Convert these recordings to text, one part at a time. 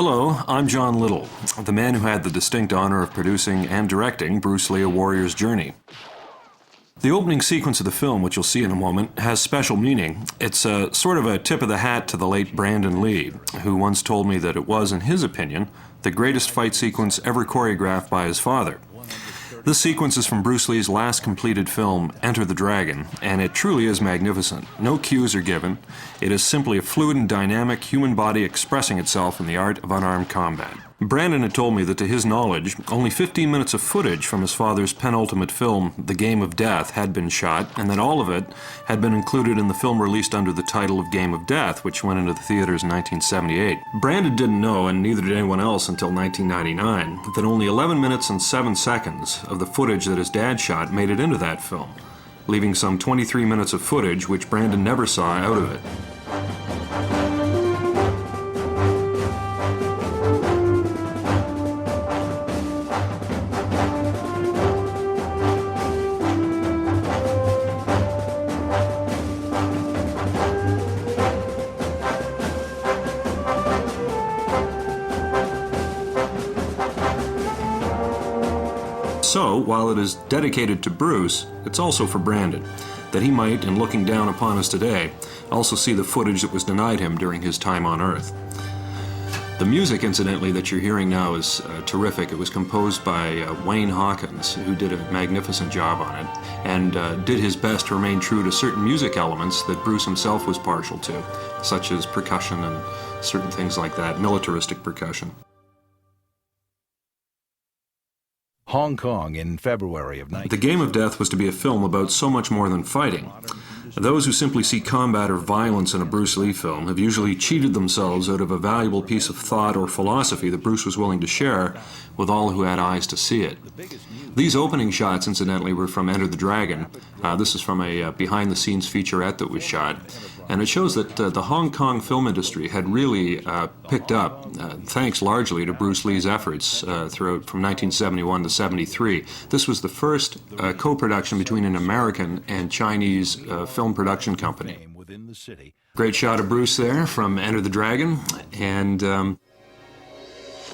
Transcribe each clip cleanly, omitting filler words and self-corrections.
Hello, I'm John Little, the man who had the distinct honor of producing and directing Bruce Lee: A Warrior's Journey. The opening sequence of the film, which you'll see in a moment, has special meaning. It's sort of a tip of the hat to the late Brandon Lee, who once told me that it was, in his opinion, the greatest fight sequence ever choreographed by his father. This sequence is from Bruce Lee's last completed film, Enter the Dragon, and it truly is magnificent. No cues are given. It is simply a fluid and dynamic human body expressing itself in the art of unarmed combat. Brandon had told me that to his knowledge, only 15 minutes of footage from his father's penultimate film, The Game of Death, had been shot, and that all of it had been included in the film released under the title of Game of Death, which went into the theaters in 1978. Brandon didn't know, and neither did anyone else until 1999, that only 11 minutes and 7 seconds of the footage that his dad shot made it into that film, leaving some 23 minutes of footage which Brandon never saw out of it. So, while it is dedicated to Bruce, it's also for Brandon, that he might, in looking down upon us today, also see the footage that was denied him during his time on Earth. The music, incidentally, that you're hearing now is terrific. It was composed by Wayne Hawkins, who did a magnificent job on it, and did his best to remain true to certain music elements that Bruce himself was partial to, such as percussion and certain things like that, militaristic percussion. Hong Kong in February of 19... The Game of Death was to be a film about so much more than fighting. Those who simply see combat or violence in a Bruce Lee film have usually cheated themselves out of a valuable piece of thought or philosophy that Bruce was willing to share with all who had eyes to see it. These opening shots, incidentally, were from Enter the Dragon. This is from a behind-the-scenes featurette that was shot. And it shows that the Hong Kong film industry had really picked up, thanks largely to Bruce Lee's efforts throughout from 1971 to 73. This was the first co-production between an American and Chinese film production company. Great shot of Bruce there from Enter the Dragon. And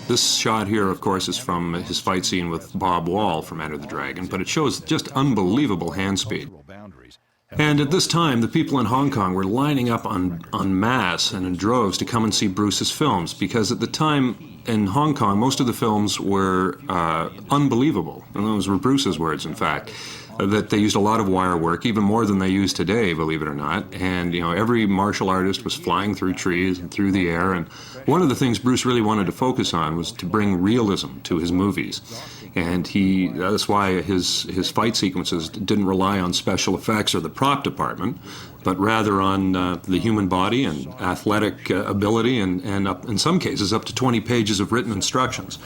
this shot here, of course, is from his fight scene with Bob Wall from Enter the Dragon, but it shows just unbelievable hand speed. And at this time, the people in Hong Kong were lining up en masse and in droves to come and see Bruce's films, because at the time in Hong Kong, most of the films were unbelievable, and those were Bruce's words, in fact, that they used a lot of wire work, even more than they use today, believe it or not. And, you know, every martial artist was flying through trees and through the air, and one of the things Bruce really wanted to focus on was to bring realism to his movies. And that's why his fight sequences didn't rely on special effects or the prop department, but rather on the human body and athletic ability, and in some cases up to 20 pages of written instructions.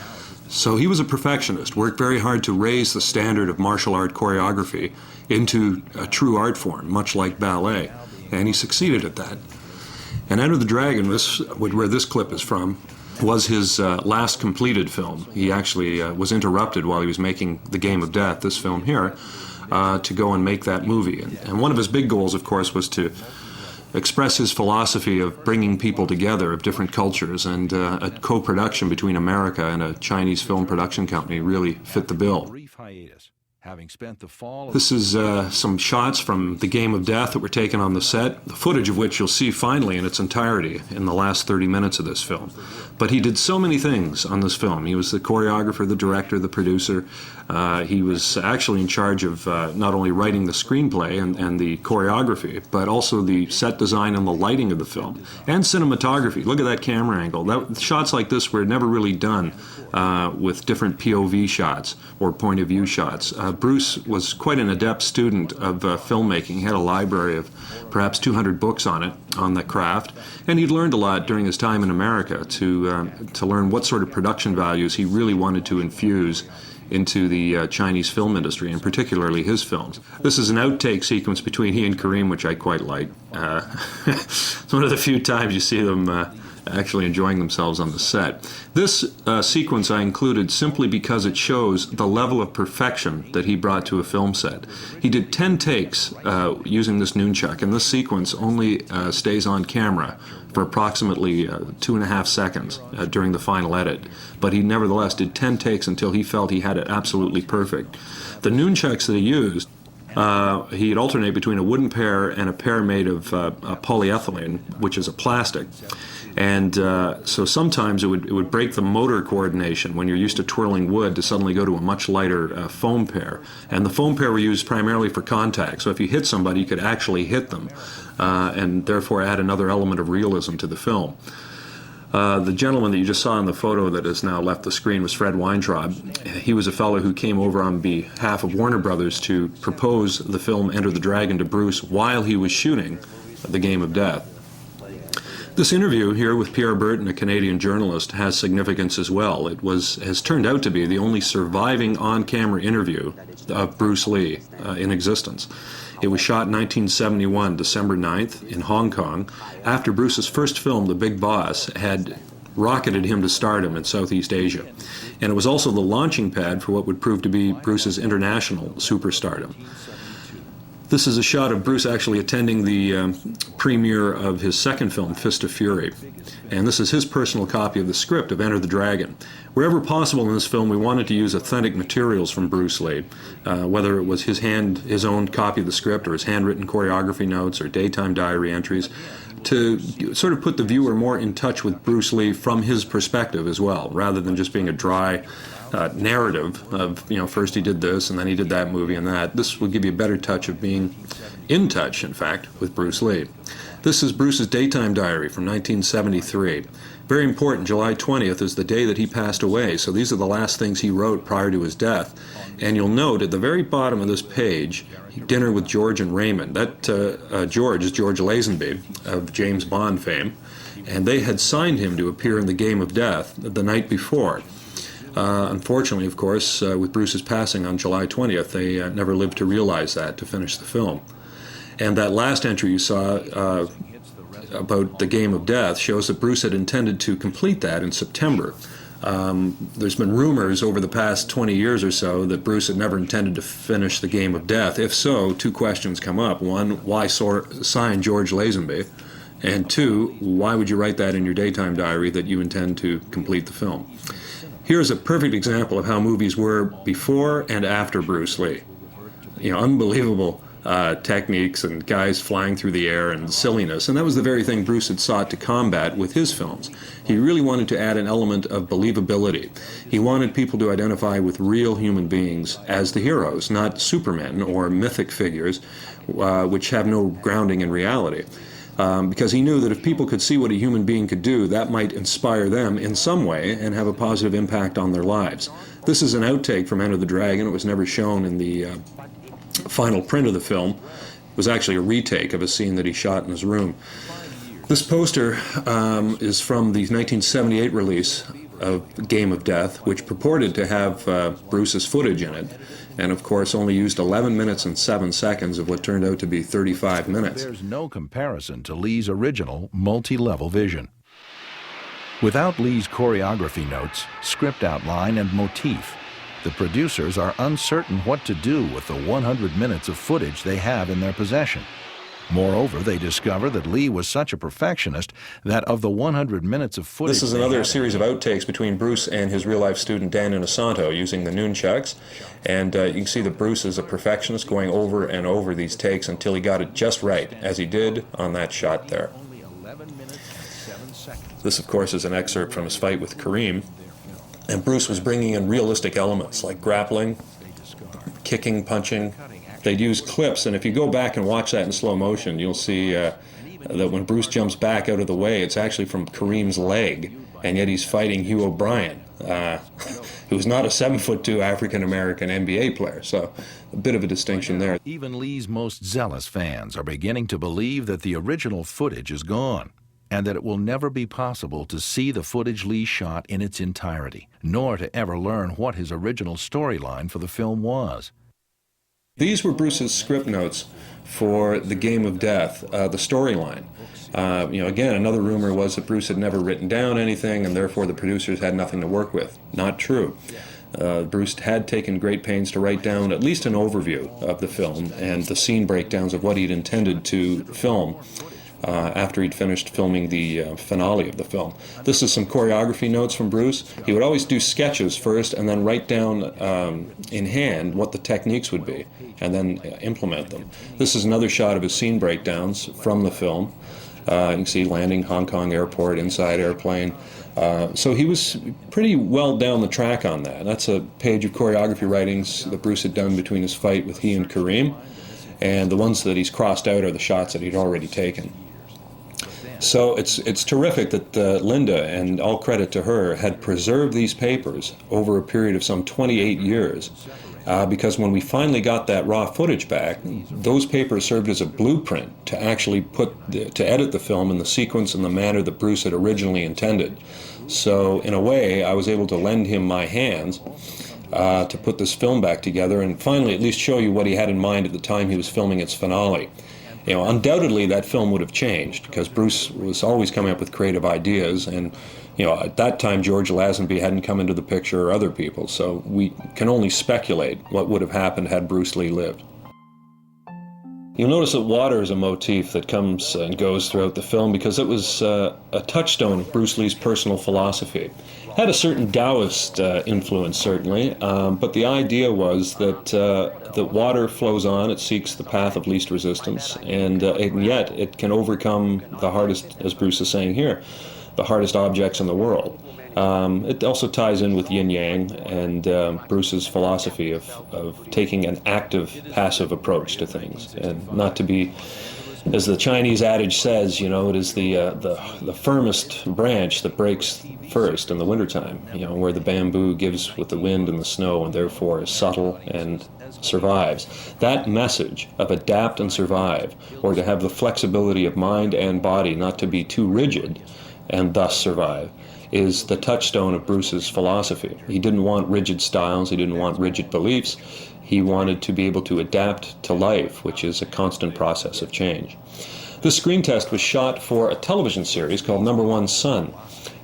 So he was a perfectionist, worked very hard to raise the standard of martial art choreography into a true art form, much like ballet, and he succeeded at that. And Enter the Dragon, where this clip is from, was his last completed film. He actually was interrupted while he was making The Game of Death, this film here, to go and make that movie. And one of his big goals, of course, was to express his philosophy of bringing people together of different cultures, and a co-production between America and a Chinese film production company really fit the bill. This is some shots from The Game of Death that were taken on the set, the footage of which you'll see finally in its entirety in the last 30 minutes of this film. But he did so many things on this film. He was the choreographer, the director, the producer. He was actually in charge of not only writing the screenplay and the choreography, but also the set design and the lighting of the film, and cinematography. Look at that camera angle. Shots like this were never really done with different POV shots or point of view shots. Bruce was quite an adept student of filmmaking. He had a library of perhaps 200 books on it, on the craft, and he'd learned a lot during his time in America to learn what sort of production values he really wanted to infuse into the Chinese film industry, and particularly his films. This is an outtake sequence between he and Kareem, which I quite like. It's one of the few times you see them actually enjoying themselves on the set. This sequence I included simply because it shows the level of perfection that he brought to a film set. He did 10 takes using this nunchuck, and this sequence only stays on camera for approximately 2.5 seconds during the final edit. But he nevertheless did 10 takes until he felt he had it absolutely perfect. The nunchucks that he used, he'd alternate between a wooden pair and a pair made of polyethylene, which is a plastic. And so sometimes it would break the motor coordination when you're used to twirling wood to suddenly go to a much lighter foam pair. And the foam pair were used primarily for contact, so if you hit somebody, you could actually hit them, and therefore add another element of realism to the film. The gentleman that you just saw in the photo that has now left the screen was Fred Weintraub. He was a fellow who came over on behalf of Warner Brothers to propose the film Enter the Dragon to Bruce while he was shooting The Game of Death. This interview here with Pierre Burton, a Canadian journalist, has significance as well. It has turned out to be the only surviving on-camera interview of Bruce Lee in existence. It was shot in 1971, December 9th, in Hong Kong, after Bruce's first film, The Big Boss, had rocketed him to stardom in Southeast Asia. And it was also the launching pad for what would prove to be Bruce's international superstardom. This is a shot of Bruce actually attending the premiere of his second film, Fist of Fury. And this is his personal copy of the script of Enter the Dragon. Wherever possible in this film, we wanted to use authentic materials from Bruce Lee, whether it was his own copy of the script or his handwritten choreography notes or daytime diary entries, to sort of put the viewer more in touch with Bruce Lee from his perspective as well, rather than just being a dry narrative of, first he did this and then he did that movie and that. This will give you a better touch of being in touch, in fact, with Bruce Lee. This is Bruce's daytime diary from 1973. Very important, July 20th is the day that he passed away, so these are the last things he wrote prior to his death. And you'll note at the very bottom of this page, Dinner with George and Raymond. That George is George Lazenby of James Bond fame, and they had signed him to appear in The Game of Death the night before. Unfortunately, of course, with Bruce's passing on July 20th, they never lived to realize that, to finish the film. And that last entry you saw about The Game of Death shows that Bruce had intended to complete that in September. There's been rumors over the past 20 years or so that Bruce had never intended to finish The Game of Death. If so, two questions come up. One, why sign George Lazenby? And two, why would you write that in your daytime diary that you intend to complete the film? Here's a perfect example of how movies were before and after Bruce Lee. Unbelievable techniques and guys flying through the air and silliness, and that was the very thing Bruce had sought to combat with his films. He really wanted to add an element of believability. He wanted people to identify with real human beings as the heroes, not supermen or mythic figures which have no grounding in reality. Because he knew that if people could see what a human being could do, that might inspire them in some way and have a positive impact on their lives. This is an outtake from Enter the Dragon. It was never shown in the final print of the film. It was actually a retake of a scene that he shot in his room. This poster is from the 1978 release of Game of Death, which purported to have Bruce's footage in it, and of course only used 11 minutes and 7 seconds of what turned out to be 35 minutes. There's no comparison to Lee's original multi-level vision. Without Lee's choreography notes, script outline, and motif, the producers are uncertain what to do with the 100 minutes of footage they have in their possession. Moreover, they discover that Lee was such a perfectionist that of the 100 minutes of footage... This is another series of outtakes between Bruce and his real-life student Dan Inosanto using the nunchucks. And you can see that Bruce is a perfectionist going over and over these takes until he got it just right, as he did on that shot there. This, of course, is an excerpt from his fight with Kareem. And Bruce was bringing in realistic elements like grappling, kicking, punching. They'd use clips, and if you go back and watch that in slow motion, you'll see that when Bruce jumps back out of the way, it's actually from Kareem's leg, and yet he's fighting Hugh O'Brien, who's not a 7'2" African-American NBA player, so a bit of a distinction there. Even Lee's most zealous fans are beginning to believe that the original footage is gone, and that it will never be possible to see the footage Lee shot in its entirety, nor to ever learn what his original storyline for the film was. These were Bruce's script notes for The Game of Death, the storyline. Again, another rumor was that Bruce had never written down anything, and therefore the producers had nothing to work with. Not true. Bruce had taken great pains to write down at least an overview of the film and the scene breakdowns of what he'd intended to film after he'd finished filming the finale of the film. This is some choreography notes from Bruce. He would always do sketches first and then write down in hand what the techniques would be and then implement them. This is another shot of his scene breakdowns from the film. You can see landing Hong Kong airport, inside airplane. So he was pretty well down the track on that. That's a page of choreography writings that Bruce had done between his fight with he and Kareem, and the ones that he's crossed out are the shots that he'd already taken. So it's terrific that Linda, and all credit to her, had preserved these papers over a period of some 28 years. Because when we finally got that raw footage back, those papers served as a blueprint to actually to edit the film in the sequence and the manner that Bruce had originally intended. So in a way, I was able to lend him my hands to put this film back together and finally at least show you what he had in mind at the time he was filming its finale. Undoubtedly that film would have changed because Bruce was always coming up with creative ideas, and at that time George Lazenby hadn't come into the picture or other people, so we can only speculate what would have happened had Bruce Lee lived. You'll notice that water is a motif that comes and goes throughout the film because it was a touchstone of Bruce Lee's personal philosophy. It had a certain Taoist influence, certainly, but the idea was that water flows on, it seeks the path of least resistance, and yet it can overcome the hardest, as Bruce is saying here, the hardest objects in the world. It also ties in with yin-yang and Bruce's philosophy of taking an active-passive approach to things, and not to be, as the Chinese adage says, it is the firmest branch that breaks first in the wintertime, where the bamboo gives with the wind and the snow and therefore is subtle and survives. That message of adapt and survive, or to have the flexibility of mind and body not to be too rigid and thus survive, is the touchstone of Bruce's philosophy. He didn't want rigid styles, he didn't want rigid beliefs, he wanted to be able to adapt to life, which is a constant process of change. This screen test was shot for a television series called Number One Son.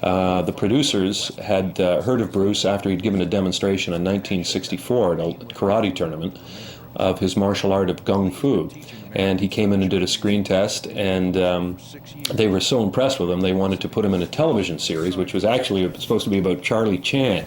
The producers had heard of Bruce after he'd given a demonstration in 1964 at a karate tournament of his martial art of Gung Fu. And he came in and did a screen test, and they were so impressed with him, they wanted to put him in a television series, which was actually supposed to be about Charlie Chan.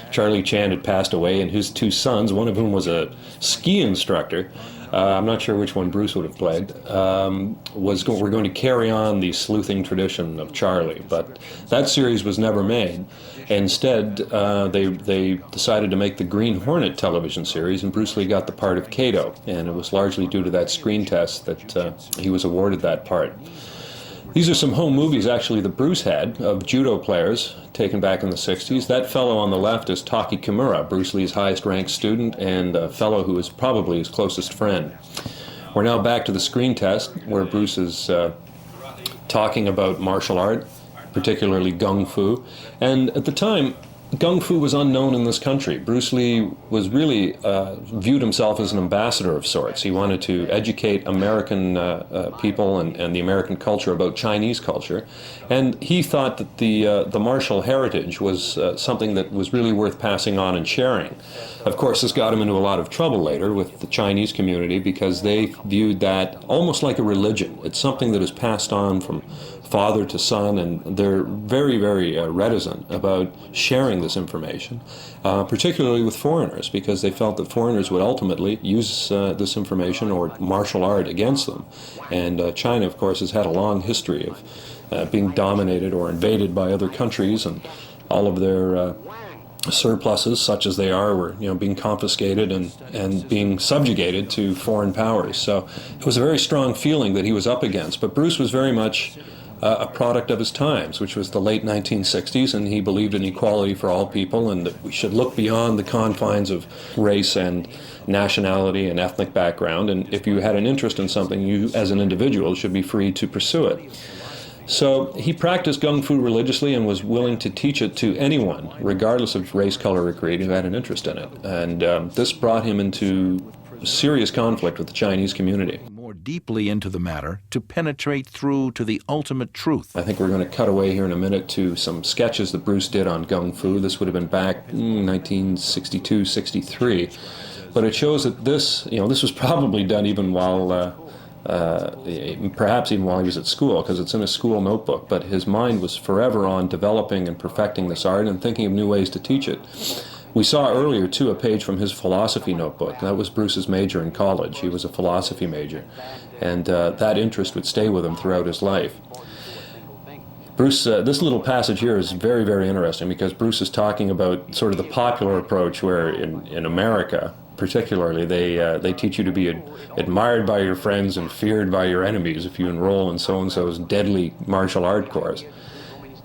Charlie Chan had passed away, and his two sons, one of whom was a ski instructor, I'm not sure which one Bruce would have played, were going to carry on the sleuthing tradition of Charlie. But that series was never made. Instead, they decided to make the Green Hornet television series, and Bruce Lee got the part of Kato, and it was largely due to that screen test that he was awarded that part. These are some home movies, actually, that Bruce had of judo players taken back in the 60s. That fellow on the left is Taki Kimura, Bruce Lee's highest-ranked student and a fellow who is probably his closest friend. We're now back to the screen test, where Bruce is talking about martial art, particularly Gung Fu. And at the time, Gung Fu was unknown in this country. Bruce Lee was really viewed himself as an ambassador of sorts. He wanted to educate American people and the American culture about Chinese culture. And he thought that the martial heritage was something that was really worth passing on and sharing. Of course, this got him into a lot of trouble later with the Chinese community because they viewed that almost like a religion. It's something that is passed on from father to son, and they're very, very reticent about sharing this information, particularly with foreigners, because they felt that foreigners would ultimately use this information or martial art against them. And China, of course, has had a long history of being dominated or invaded by other countries, and all of their surpluses, such as they are, were being confiscated and being subjugated to foreign powers. So it was a very strong feeling that he was up against. But Bruce was very much a product of his times, which was the late 1960s, and he believed in equality for all people and that we should look beyond the confines of race and nationality and ethnic background, and if you had an interest in something, you as an individual should be free to pursue it. So he practiced Gung Fu religiously and was willing to teach it to anyone, regardless of race, color, or creed, who had an interest in it. And this brought him into serious conflict with the Chinese community. More deeply into the matter to penetrate through to the ultimate truth. I think we're going to cut away here in a minute to some sketches that Bruce did on Gung Fu. This would have been back 1962, 63. But it shows that this was probably done even while, perhaps even while he was at school, because it's in a school notebook. But his mind was forever on developing and perfecting this art and thinking of new ways to teach it. We saw earlier, too, a page from his philosophy notebook. That was Bruce's major in college. He was a philosophy major. And that interest would stay with him throughout his life. Bruce, this little passage here is very, very interesting because Bruce is talking about sort of the popular approach where in America, particularly, they teach you to be admired by your friends and feared by your enemies if you enroll in so-and-so's deadly martial art course.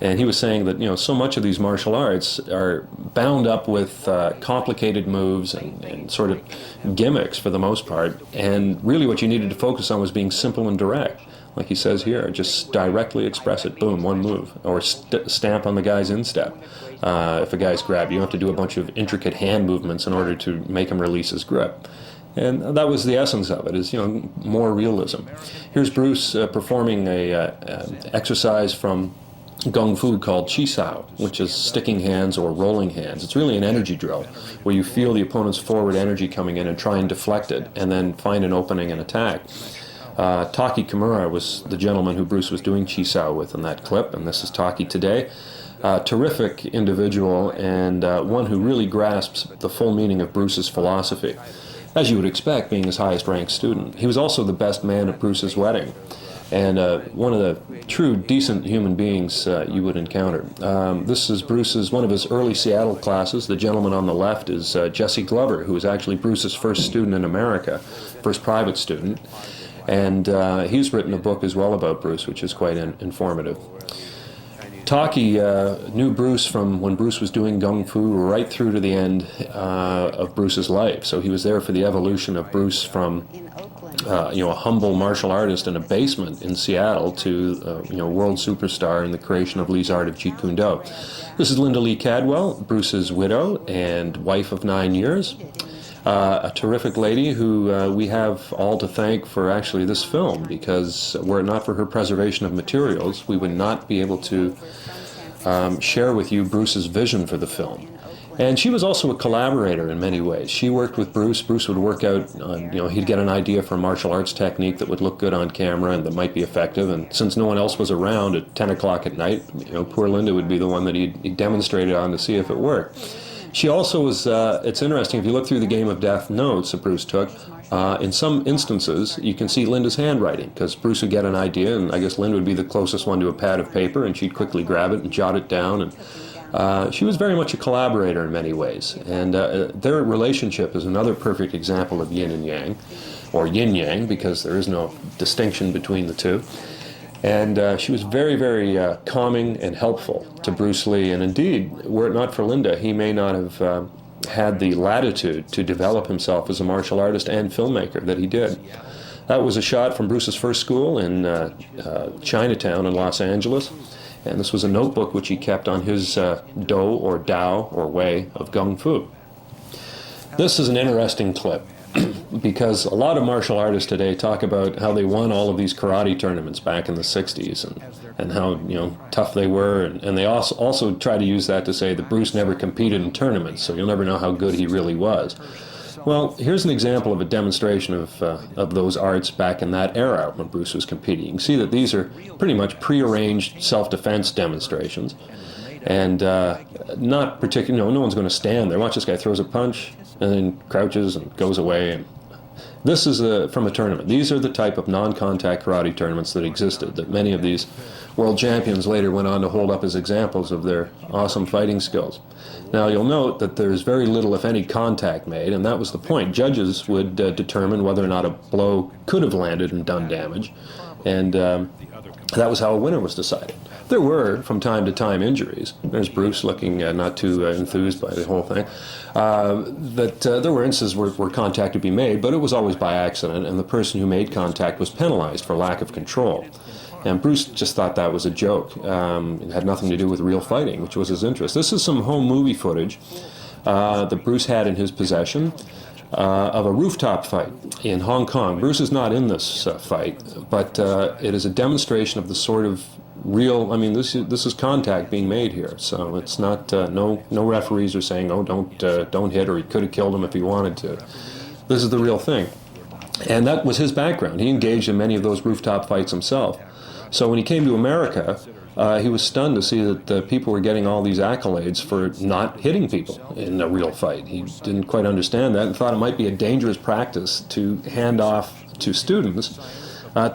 And he was saying that, so much of these martial arts are bound up with complicated moves and sort of gimmicks for the most part. And really what you needed to focus on was being simple and direct. Like he says here, just directly express it. Boom, one move. Or stamp on the guy's instep. If a guy's grabbed, you don't have to do a bunch of intricate hand movements in order to make him release his grip. And that was the essence of it, is, more realism. Here's Bruce performing an exercise from Gung Fu called Chi Sao, which is sticking hands or rolling hands. It's really an energy drill where you feel the opponent's forward energy coming in and try and deflect it and then find an opening and attack. Taki Kimura was the gentleman who Bruce was doing Chi Sao with in that clip, and this is Taki today. Terrific individual and one who really grasps the full meaning of Bruce's philosophy, as you would expect, being his highest ranked student. He was also the best man at Bruce's wedding. And one of the true decent human beings you would encounter. This is one of his early Seattle classes. The gentleman on the left is Jesse Glover, who was actually Bruce's first student in America, first private student. And he's written a book as well about Bruce, which is quite informative. Taki knew Bruce from when Bruce was doing Gung Fu right through to the end of Bruce's life. So he was there for the evolution of Bruce from a humble martial artist in a basement in Seattle to world superstar in the creation of Lee's art of Jeet Kune Do. This is Linda Lee Cadwell, Bruce's widow and wife of 9 years. A terrific lady who we have all to thank for actually this film, because were it not for her preservation of materials, we would not be able to share with you Bruce's vision for the film. And she was also a collaborator in many ways. She worked with Bruce. Bruce would work out on, he'd get an idea for a martial arts technique that would look good on camera and that might be effective. And since no one else was around at 10 o'clock at night, poor Linda would be the one that he demonstrated on to see if it worked. She also was, it's interesting, if you look through the Game of Death notes that Bruce took, in some instances you can see Linda's handwriting, because Bruce would get an idea, and I guess Linda would be the closest one to a pad of paper, and she'd quickly grab it and jot it down. And she was very much a collaborator in many ways, and their relationship is another perfect example of yin and yang, or yin-yang, because there is no distinction between the two. And she was very, very calming and helpful to Bruce Lee. And indeed, were it not for Linda, he may not have had the latitude to develop himself as a martial artist and filmmaker that he did. That was a shot from Bruce's first school in Chinatown in Los Angeles. And this was a notebook which he kept on his do or Dao or way of Gung Fu. This is an interesting clip, because a lot of martial artists today talk about how they won all of these karate tournaments back in the 60s and how tough they were, and they also try to use that to say that Bruce never competed in tournaments, so you'll never know how good he really was. Well, here's an example of a demonstration of those arts back in that era when Bruce was competing. You can see that these are pretty much prearranged self-defense demonstrations, and not particularly, no one's going to stand there. Watch, this guy throws a punch and then crouches and goes away. And this is from a tournament. These are the type of non-contact karate tournaments that existed, that many of these world champions later went on to hold up as examples of their awesome fighting skills. Now, you'll note that there's very little, if any, contact made, and that was the point. Judges would determine whether or not a blow could have landed and done damage, and that was how a winner was decided. There were, from time to time, injuries. There's Bruce looking not too enthused by the whole thing. There were instances where contact would be made, but it was always by accident, and the person who made contact was penalized for lack of control. And Bruce just thought that was a joke. It had nothing to do with real fighting, which was his interest. This is some home movie footage that Bruce had in his possession. of a rooftop fight in Hong Kong. Bruce is not in this fight, but it is a demonstration of the sort of real, I mean, this is contact being made here, so it's not, no referees are saying, oh, don't hit, or he could have killed him if he wanted to. This is the real thing. And that was his background. He engaged in many of those rooftop fights himself. So when he came to America, he was stunned to see that people were getting all these accolades for not hitting people in a real fight. He didn't quite understand that and thought it might be a dangerous practice to hand off to students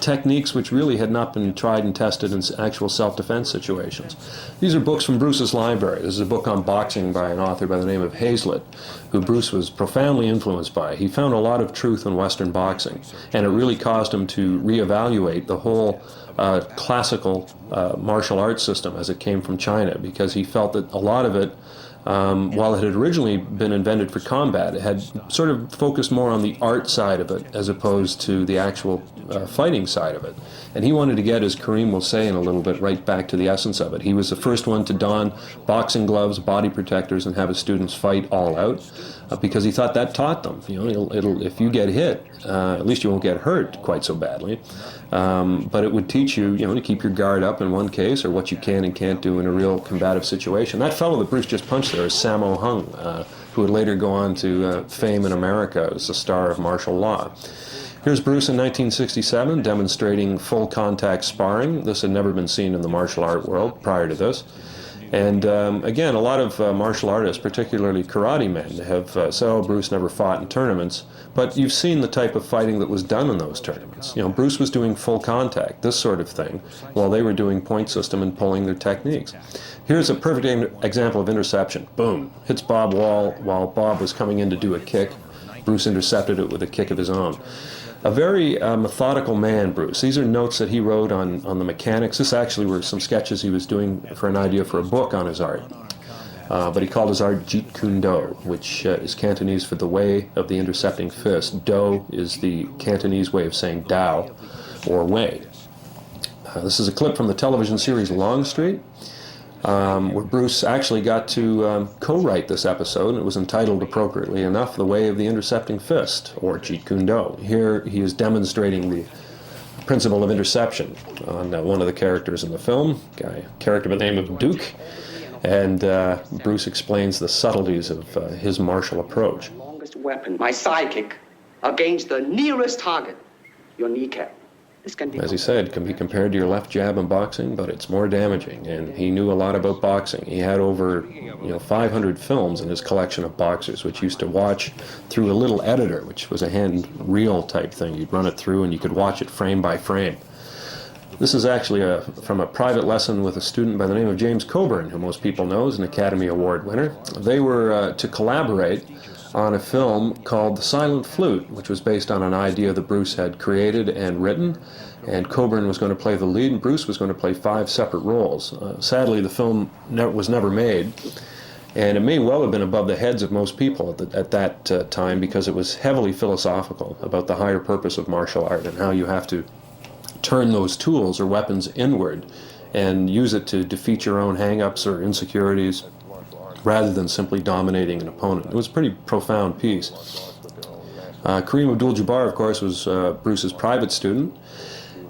techniques which really had not been tried and tested in actual self-defense situations. These are books from Bruce's library. This is a book on boxing by an author by the name of Hazlitt, who Bruce was profoundly influenced by. He found a lot of truth in Western boxing, and it really caused him to reevaluate the whole classical martial arts system as it came from China, because he felt that a lot of it, while it had originally been invented for combat, it had sort of focused more on the art side of it as opposed to the actual fighting side of it. And he wanted to get, as Kareem will say in a little bit, right back to the essence of it. He was the first one to don boxing gloves, body protectors, and have his students fight all out, because he thought that taught them. You know, if you get hit, at least you won't get hurt quite so badly. But it would teach you, to keep your guard up in one case, or what you can and can't do in a real combative situation. That fellow that Bruce just punched there is Sammo Hung, who would later go on to fame in America as a star of martial law. Here's Bruce in 1967 demonstrating full contact sparring. This had never been seen in the martial art world prior to this. And again, a lot of martial artists, particularly karate men, have said, oh, Bruce never fought in tournaments. But you've seen the type of fighting that was done in those tournaments. Bruce was doing full contact, this sort of thing, while they were doing point system and pulling their techniques. Here's a perfect example of interception. Boom. Hits Bob Wall while Bob was coming in to do a kick. Bruce intercepted it with a kick of his own. A very methodical man, Bruce. These are notes that he wrote on the mechanics. This actually were some sketches he was doing for an idea for a book on his art. But he called his art Jeet Kune Do, which is Cantonese for the way of the intercepting fist. Do is the Cantonese way of saying Dao, or way. This is a clip from the television series Longstreet, where Bruce actually got to co-write this episode, and it was entitled, appropriately enough, The Way of the Intercepting Fist, or Jeet Kune Do. Here he is demonstrating the principle of interception on one of the characters in the film, a character by the name of Duke, and Bruce explains the subtleties of his martial approach. Longest weapon, my sidekick, against the nearest target, your kneecap. As he said, can be compared to your left jab in boxing, but it's more damaging, and he knew a lot about boxing. He had over 500 films in his collection of boxers, which he used to watch through a little editor, which was a hand reel type thing. You'd run it through and you could watch it frame by frame. This is actually from a private lesson with a student by the name of James Coburn, who most people know is an Academy Award winner. They were to collaborate on a film called The Silent Flute, which was based on an idea that Bruce had created and written, and Coburn was going to play the lead, and Bruce was going to play 5 separate roles. Sadly, the film was never made, and it may well have been above the heads of most people at that time, because it was heavily philosophical about the higher purpose of martial art and how you have to turn those tools or weapons inward and use it to defeat your own hang-ups or insecurities, rather than simply dominating an opponent. It was a pretty profound piece. Kareem Abdul-Jabbar, of course, was Bruce's private student,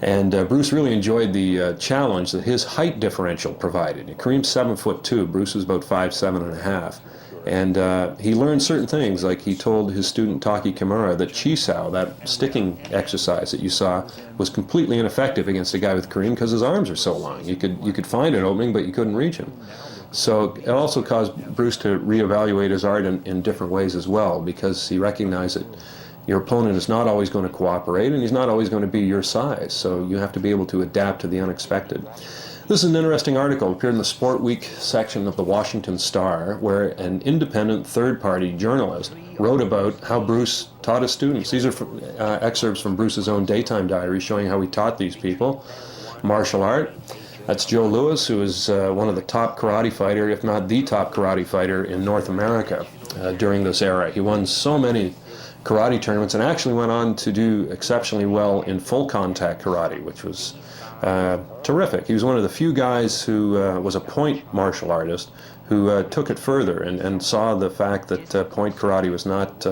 and Bruce really enjoyed the challenge that his height differential provided. Kareem's 7'2", Bruce was about 5'7.5", and he learned certain things, like he told his student Taki Kimura that Chisao, that sticking exercise that you saw, was completely ineffective against a guy with Kareem because his arms are so long. You could find an opening, but you couldn't reach him. So it also caused Bruce to reevaluate his art in different ways as well, because he recognized that your opponent is not always going to cooperate, and he's not always going to be your size, so you have to be able to adapt to the unexpected. This is an interesting article. It appeared in the Sport Week section of the Washington Star, where an independent third-party journalist wrote about how Bruce taught his students. These are excerpts from Bruce's own daytime diary showing how he taught these people martial art. That's Joe Louis, who is one of the top karate fighter, if not the top karate fighter in North America during this era. He won so many karate tournaments and actually went on to do exceptionally well in full contact karate, which was terrific. He was one of the few guys who was a point martial artist who took it further and saw the fact that point karate was not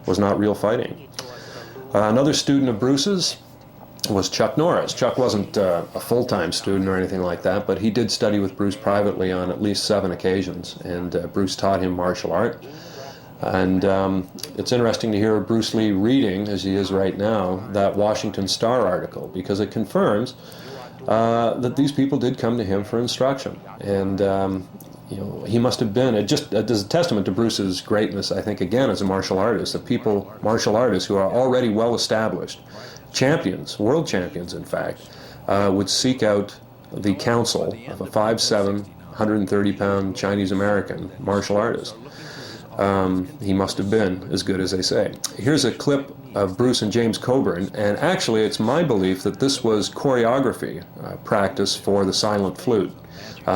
was not real fighting. Another student of Bruce's was Chuck Norris. Chuck wasn't a full-time student or anything like that, but he did study with Bruce privately on at least 7 occasions, and Bruce taught him martial art. And it's interesting to hear Bruce Lee reading, as he is right now, that Washington Star article, because it confirms that these people did come to him for instruction. And he must have been, it is a testament to Bruce's greatness, I think, again, as a martial artist, that martial artists who are already well established, champions, world champions in fact, would seek out the counsel of a 5'7", 130-pound Chinese-American martial artist. He must have been as good as they say. Here's a clip of Bruce and James Coburn, and actually it's my belief that this was choreography practice for the silent flute,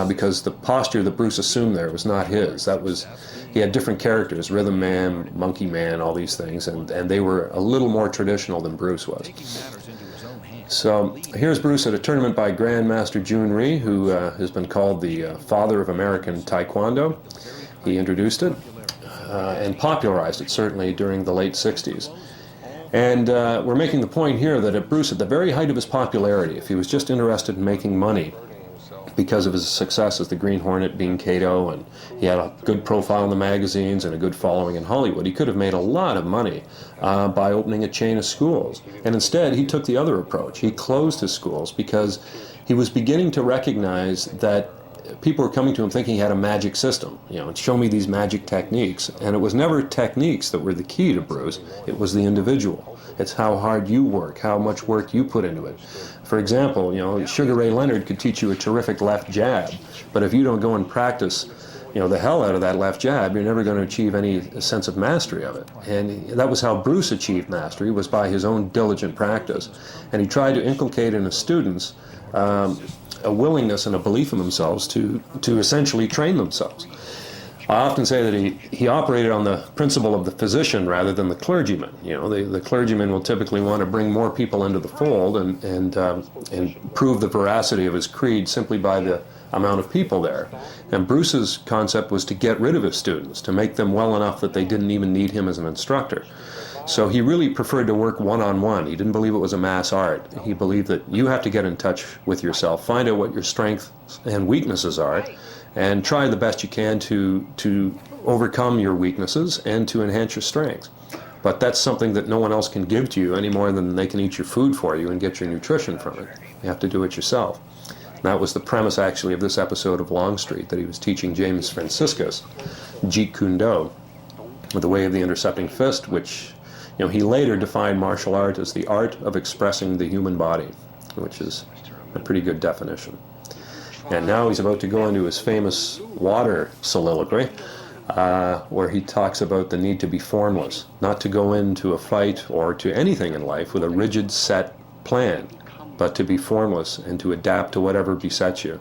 because the posture that Bruce assumed there was not his. He had different characters, Rhythm Man, Monkey Man, all these things, and they were a little more traditional than Bruce was. So here's Bruce at a tournament by Grandmaster Jun Rhee, who has been called the father of American Taekwondo. He introduced it and popularized it, certainly, during the late 60s. And we're making the point here that Bruce, at the very height of his popularity, if he was just interested in making money, because of his success as the Green Hornet, being Kato, and he had a good profile in the magazines and a good following in Hollywood, he could have made a lot of money by opening a chain of schools. And instead, he took the other approach. He closed his schools because he was beginning to recognize that people were coming to him thinking he had a magic system, show me these magic techniques. And it was never techniques that were the key to Bruce, it was the individual. It's how hard you work, how much work you put into it. For example, Sugar Ray Leonard could teach you a terrific left jab, but if you don't go and practice, the hell out of that left jab, you're never going to achieve any sense of mastery of it. And that was how Bruce achieved mastery, was by his own diligent practice. And he tried to inculcate in his students a willingness and a belief in themselves to essentially train themselves. I often say that he operated on the principle of the physician rather than the clergyman. The clergyman will typically want to bring more people into the fold and prove the veracity of his creed simply by the amount of people there. And Bruce's concept was to get rid of his students, to make them well enough that they didn't even need him as an instructor. So he really preferred to work one-on-one. He didn't believe it was a mass art. He believed that you have to get in touch with yourself, find out what your strengths and weaknesses are, and try the best you can to overcome your weaknesses and to enhance your strengths. But that's something that no one else can give to you any more than they can eat your food for you and get your nutrition from it. You have to do it yourself. And that was the premise, actually, of this episode of Longstreet, that he was teaching James Franciscus Jeet Kune Do, with the way of the intercepting fist, which he later defined martial art as the art of expressing the human body, which is a pretty good definition. And now he's about to go into his famous water soliloquy, where he talks about the need to be formless, not to go into a fight or to anything in life with a rigid, set plan, but to be formless and to adapt to whatever besets you.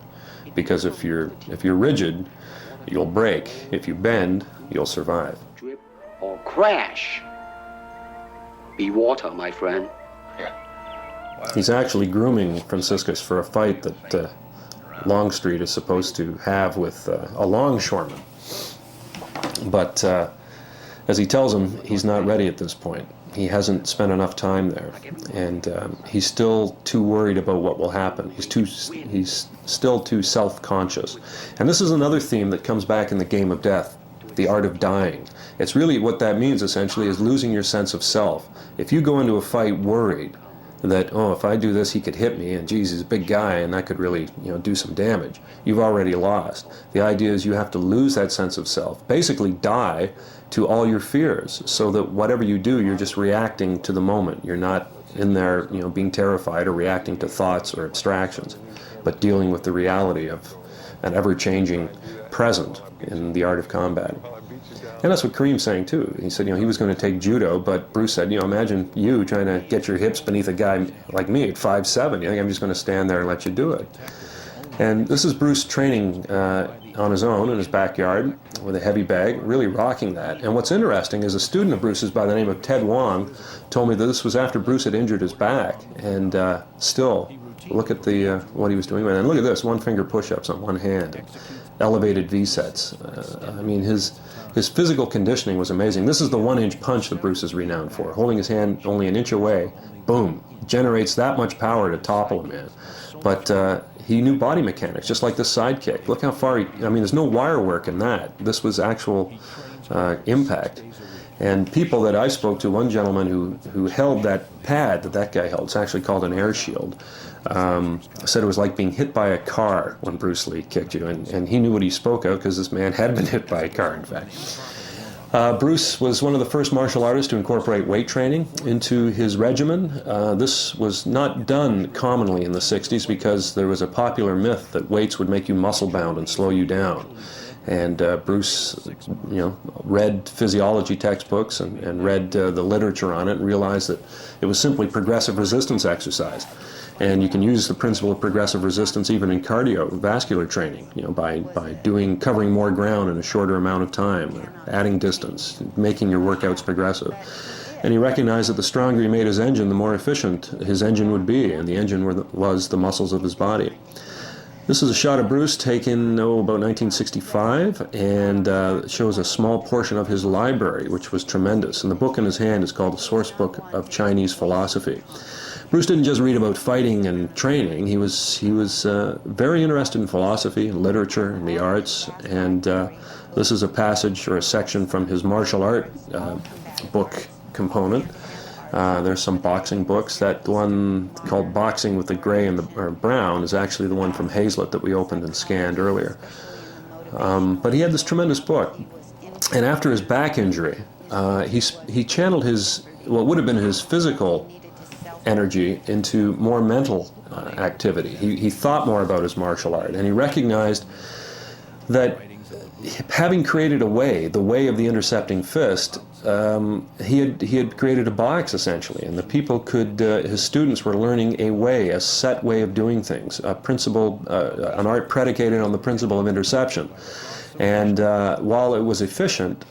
Because if you're rigid, you'll break. If you bend, you'll survive. Drip or crash. Be water, my friend. He's actually grooming Franciscus for a fight that Longstreet is supposed to have with a longshoreman. But as he tells him, he's not ready at this point. He hasn't spent enough time there, and he's still too worried about what will happen. He's still too self-conscious. And this is another theme that comes back in The Game of Death, the art of dying. It's really what that means, essentially, is losing your sense of self. If you go into a fight worried that, if I do this, he could hit me, and geez, he's a big guy, and that could really, do some damage, you've already lost. The idea is you have to lose that sense of self, basically die to all your fears, so that whatever you do, you're just reacting to the moment. You're not in there, being terrified or reacting to thoughts or abstractions, but dealing with the reality of an ever-changing present in the art of combat. And that's what Kareem's saying too. He said, he was going to take judo, but Bruce said, imagine you trying to get your hips beneath a guy like me at 5'7". You think I'm just going to stand there and let you do it? And this is Bruce training on his own in his backyard with a heavy bag, really rocking that. And what's interesting is a student of Bruce's by the name of Ted Wong told me that this was after Bruce had injured his back, and still Look at the what he was doing. And look at this, one-finger push-ups on one hand, elevated V-sets. I mean, his physical conditioning was amazing. This is the one-inch punch that Bruce is renowned for. Holding his hand only an inch away, boom, generates that much power to topple a man. But he knew body mechanics, just like the side kick. Look how far I mean, there's no wire work in that. This was actual impact. And people that I spoke to, one gentleman who held that pad that guy held, it's actually called an air shield, said it was like being hit by a car when Bruce Lee kicked you. And he knew what he spoke of because this man had been hit by a car, in fact. Bruce was one of the first martial artists to incorporate weight training into his regimen. This was not done commonly in the 60s because there was a popular myth that weights would make you muscle-bound and slow you down. And Bruce, read physiology textbooks and read the literature on it and realized that it was simply progressive resistance exercise. And you can use the principle of progressive resistance even in cardiovascular training, by covering more ground in a shorter amount of time, or adding distance, making your workouts progressive. And he recognized that the stronger he made his engine, the more efficient his engine would be, and the engine was the muscles of his body. This is a shot of Bruce taken, about 1965, and shows a small portion of his library, which was tremendous. And the book in his hand is called The Source Book of Chinese Philosophy. Bruce didn't just read about fighting and training. He was very interested in philosophy and literature and the arts. And this is a passage or a section from his martial art book component. There's some boxing books. That one called Boxing with the Gray and the Brown is actually the one from Hazlitt that we opened and scanned earlier. But he had this tremendous book. And after his back injury, he channeled what would have been his physical energy into more mental activity. He thought more about his martial art, and he recognized that having created the way of the intercepting fist, he had created a box essentially, and the people his students were learning a set way of doing things, a principle, an art predicated on the principle of interception. And while it was efficient,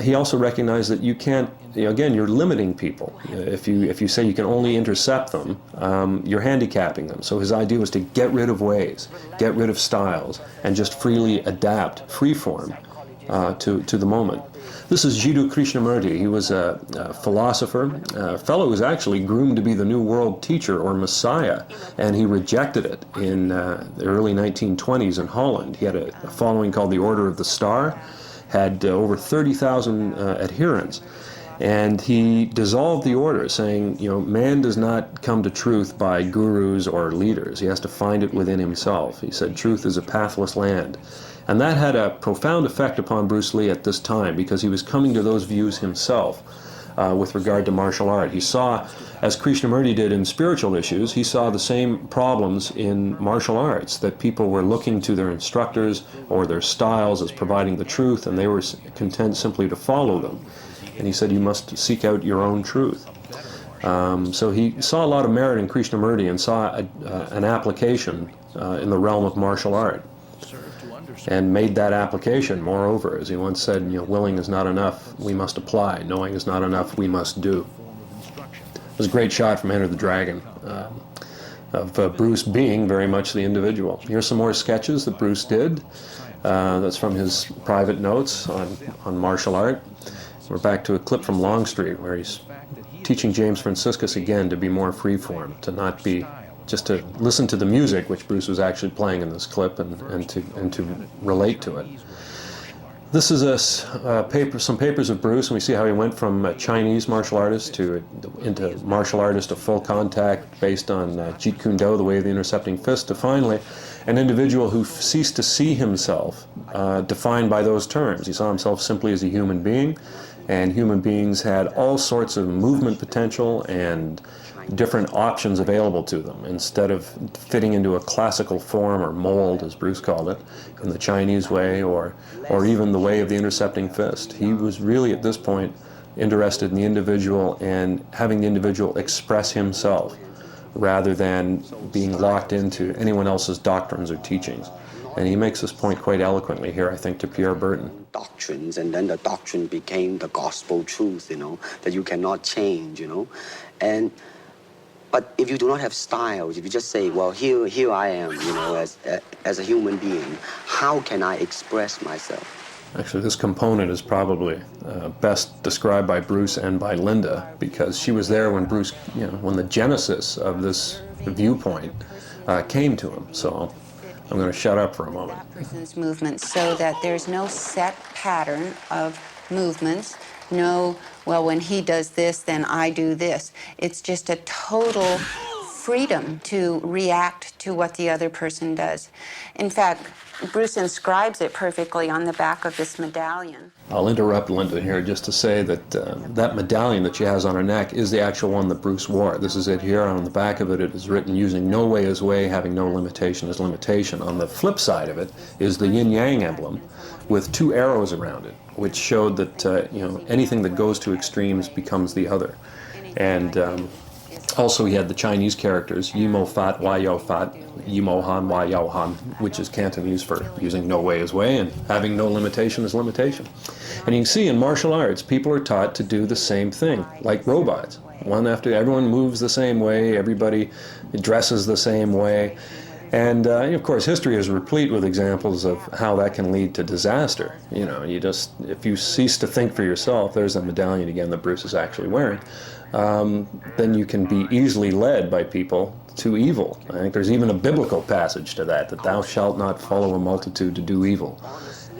he also recognized that you can't, again, you're limiting people. If you say you can only intercept them, you're handicapping them. So his idea was to get rid of ways, get rid of styles, and just freely adapt, freeform, to the moment. This is Jiddu Krishnamurti. He was a philosopher, a fellow who was actually groomed to be the New World teacher or messiah, and he rejected it in the early 1920s in Holland. He had a following called the Order of the Star, had over 30,000 adherents. And he dissolved the order, saying, man does not come to truth by gurus or leaders. He has to find it within himself. He said, truth is a pathless land. And that had a profound effect upon Bruce Lee at this time, because he was coming to those views himself with regard to martial art. He saw, as Krishnamurti did in spiritual issues, he saw the same problems in martial arts, that people were looking to their instructors or their styles as providing the truth, and they were content simply to follow them. And he said, you must seek out your own truth. So he saw a lot of merit in Krishnamurti and saw an application in the realm of martial art, and made that application. Moreover, as he once said, willing is not enough, we must apply. Knowing is not enough, we must do. It was a great shot from Enter the Dragon, of Bruce being very much the individual. Here's some more sketches that Bruce did. That's from his private notes on martial art. We're back to a clip from Longstreet, where he's teaching James Franciscus again to be more freeform, to not be just to listen to the music, which Bruce was actually playing in this clip, and to relate to it. This is some papers of Bruce, and we see how he went from a Chinese martial artist into martial artist of full contact based on Jeet Kune Do, the way of the intercepting fist, to finally an individual who ceased to see himself defined by those terms. He saw himself simply as a human being, and human beings had all sorts of movement potential and different options available to them, instead of fitting into a classical form or mold, as Bruce called it, in the Chinese way, or even the way of the intercepting fist. He was really, at this point, interested in the individual and having the individual express himself, rather than being locked into anyone else's doctrines or teachings. And he makes this point quite eloquently here, I think, to Pierre Berton. Doctrines, and then the doctrine became the gospel truth, that you cannot change, And But if you do not have style, if you just say, well, here I am, you know, as a human being, how can I express myself? Actually, this component is probably best described by Bruce and by Linda, because she was there when Bruce, when the genesis of this viewpoint came to him. So I'm going to shut up for a moment. Person's movements, so that there's no set pattern of movements. No, well, when he does this, then I do this. It's just a total freedom to react to what the other person does. In fact, Bruce inscribes it perfectly on the back of this medallion. I'll interrupt Linda here just to say that that medallion that she has on her neck is the actual one that Bruce wore. This is it here. On the back of it, it is written, using no way is way, having no limitation is limitation. On the flip side of it is the yin-yang emblem with two arrows around it, which showed that anything that goes to extremes becomes the other. And also he had the Chinese characters, Yimo Fat, Wai Yo Fat, Yimo Han, Wai Yo Han, which is Cantonese for using no way is way and having no limitation is limitation. And you can see in martial arts, people are taught to do the same thing, like robots. One after, everyone moves the same way, everybody dresses the same way. And of course, history is replete with examples of how that can lead to disaster. If you cease to think for yourself, there's a medallion again that Bruce is actually wearing, then you can be easily led by people to evil. I think there's even a biblical passage to that thou shalt not follow a multitude to do evil.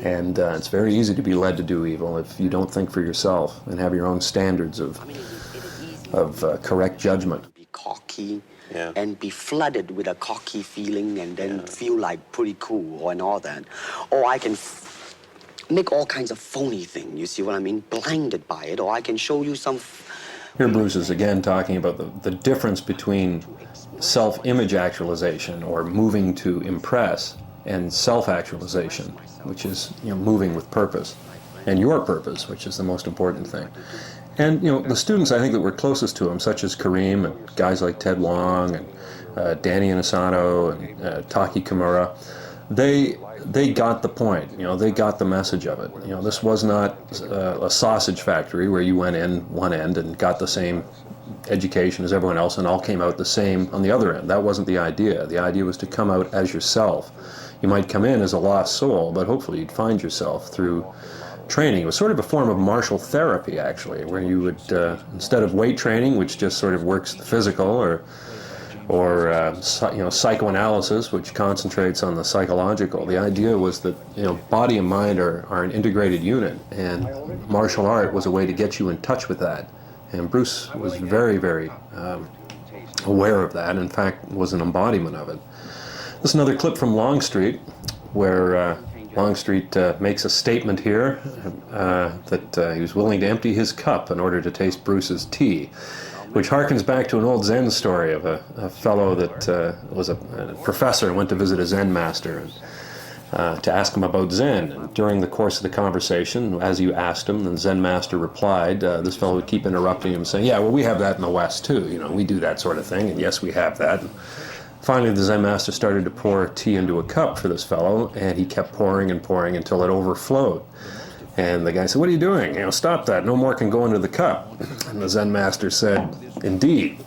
And it's very easy to be led to do evil if you don't think for yourself and have your own standards of correct judgment. Be cocky. Yeah. And be flooded with a cocky feeling and then feel like pretty cool and all that. Or I can make all kinds of phony things, you see what I mean? Blinded by it. Or I can show you some... Here Bruce is again talking about the difference between self-image actualization, or moving to impress, and self-actualization, which is moving with purpose, and your purpose, which is the most important thing. And the students I think that were closest to him, such as Kareem and guys like Ted Wong and Danny Inosanto and Taki Kimura, they got the point. They got the message of it. This was not a sausage factory where you went in one end and got the same education as everyone else and all came out the same on the other end. That wasn't the idea. The idea was to come out as yourself. You might come in as a lost soul, but hopefully you'd find yourself through training. It was sort of a form of martial therapy, actually, where you would, instead of weight training, which just sort of works the physical, or psychoanalysis, which concentrates on the psychological, the idea was that body and mind are an integrated unit, and martial art was a way to get you in touch with that. And Bruce was very, very aware of that. In fact, was an embodiment of it. This is another clip from Longstreet, where Longstreet makes a statement here that he was willing to empty his cup in order to taste Bruce's tea, which harkens back to an old Zen story of a fellow that was a professor and went to visit a Zen master and to ask him about Zen. And during the course of the conversation, as you asked him, the Zen master replied, this fellow would keep interrupting him, saying, yeah, well, we have that in the West too, we do that sort of thing, and yes, we have that. And finally, the Zen master started to pour tea into a cup for this fellow, and he kept pouring and pouring until it overflowed. And the guy said, what are you doing? Stop that. No more can go into the cup. And the Zen master said, indeed.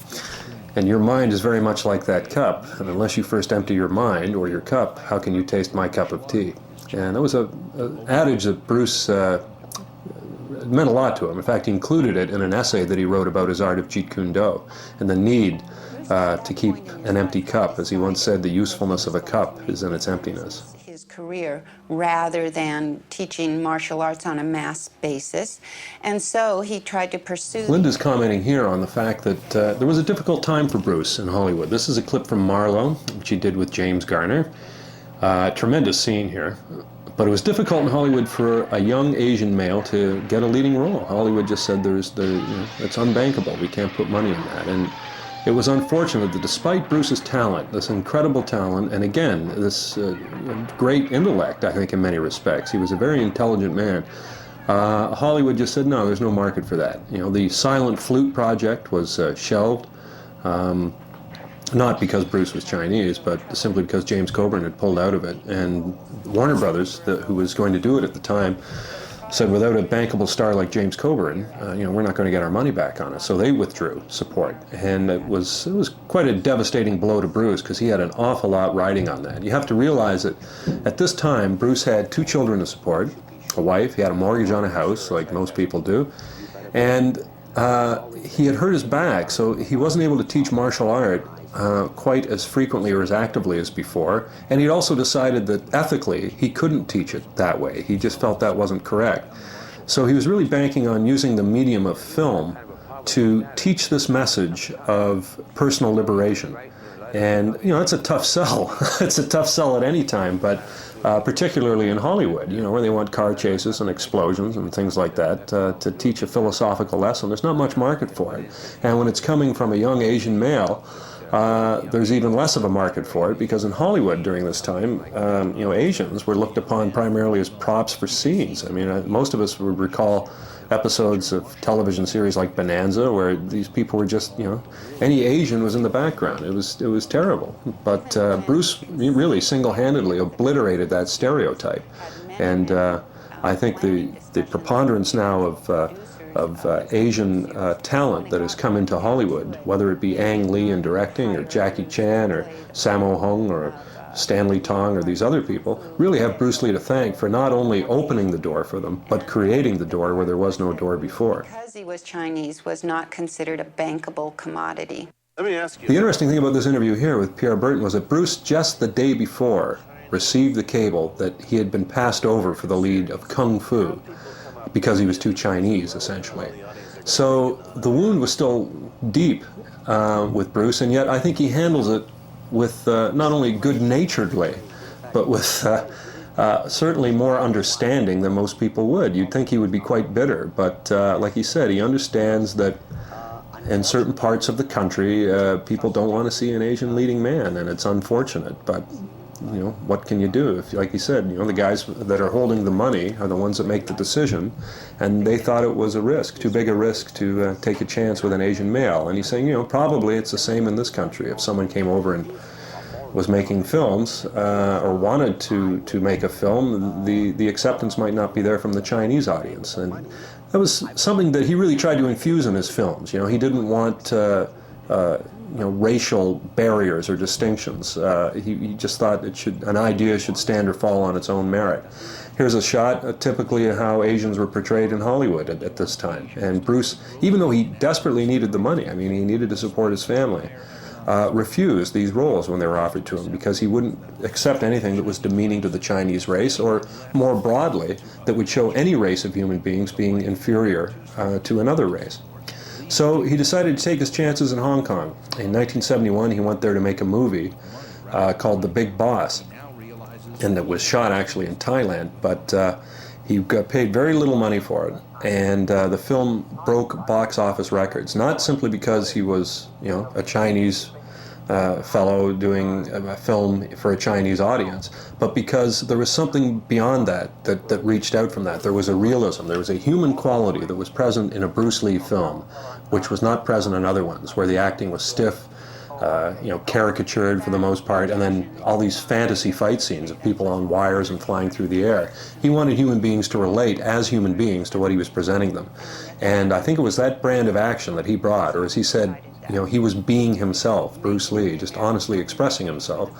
And your mind is very much like that cup. And unless you first empty your mind or your cup, how can you taste my cup of tea? And that was an adage that Bruce meant a lot to him. In fact, he included it in an essay that he wrote about his art of Jeet Kune Do and the need to keep an empty cup. As he once said, the usefulness of a cup is in its emptiness. His career, rather than teaching martial arts on a mass basis, and so he tried to pursue... Linda's commenting here on the fact that there was a difficult time for Bruce in Hollywood. This is a clip from Marlowe, which he did with James Garner. Tremendous scene here. But it was difficult in Hollywood for a young Asian male to get a leading role. Hollywood just said it's unbankable. We can't put money in that. And it was unfortunate that despite Bruce's talent, this incredible talent, and again, this great intellect, I think, in many respects, he was a very intelligent man, Hollywood just said, no, there's no market for that. The Silent Flute project was shelved, not because Bruce was Chinese, but simply because James Coburn had pulled out of it. And Warner Brothers, who was going to do it at the time, said without a bankable star like James Coburn, we're not going to get our money back on it. So they withdrew support, and it was quite a devastating blow to Bruce because he had an awful lot riding on that. You have to realize that at this time, Bruce had 2 children to support, a wife, he had a mortgage on a house, like most people do, and he had hurt his back, so he wasn't able to teach martial art quite as frequently or as actively as before, and he'd also decided that ethically he couldn't teach it that way. He just felt that wasn't correct. So he was really banking on using the medium of film to teach this message of personal liberation. And, it's a tough sell. It's a tough sell at any time, but particularly in Hollywood, where they want car chases and explosions and things like that, to teach a philosophical lesson. There's not much market for it. And when it's coming from a young Asian male, there's even less of a market for it, because in Hollywood during this time, Asians were looked upon primarily as props for scenes. I mean, most of us would recall episodes of television series like Bonanza, where these people were just, any Asian was in the background. It was terrible. But Bruce really single-handedly obliterated that stereotype. And I think the preponderance now of Asian talent that has come into Hollywood, whether it be Ang Lee in directing, or Jackie Chan, or Sammo Hung, or Stanley Tong, or these other people, really have Bruce Lee to thank for not only opening the door for them, but creating the door where there was no door before. Because he was Chinese, was not considered a bankable commodity. Let me ask you. The interesting thing about this interview here with Pierre Berton was that Bruce, just the day before, received the cable that he had been passed over for the lead of Kung Fu, because he was too Chinese, essentially. So the wound was still deep with Bruce, and yet I think he handles it with not only good-naturedly, but with certainly more understanding than most people would. You'd think he would be quite bitter, but like he said, he understands that in certain parts of the country, people don't want to see an Asian leading man, and it's unfortunate, but what can you do? If, like he said, the guys that are holding the money are the ones that make the decision, and they thought it was a risk, too big a risk to take a chance with an Asian male. And he's saying, probably it's the same in this country. If someone came over and was making films, or wanted to make a film, the acceptance might not be there from the Chinese audience. And that was something that he really tried to infuse in his films. He didn't want racial barriers or distinctions. He just thought an idea should stand or fall on its own merit. Here's a shot typically of how Asians were portrayed in Hollywood at this time. And Bruce, even though he desperately needed the money, he needed to support his family, refused these roles when they were offered to him, because he wouldn't accept anything that was demeaning to the Chinese race, or more broadly, that would show any race of human beings being inferior to another race. So he decided to take his chances in Hong Kong. In 1971, he went there to make a movie called The Big Boss, and it was shot actually in Thailand, but he got paid very little money for it, and the film broke box office records, not simply because he was, a Chinese fellow doing a film for a Chinese audience, but because there was something beyond that reached out from that. There was a realism, there was a human quality that was present in a Bruce Lee film, which was not present in other ones, where the acting was stiff, caricatured for the most part, and then all these fantasy fight scenes of people on wires and flying through the air. He wanted human beings to relate as human beings to what he was presenting them. And I think it was that brand of action that he brought, or as he said, he was being himself, Bruce Lee, just honestly expressing himself,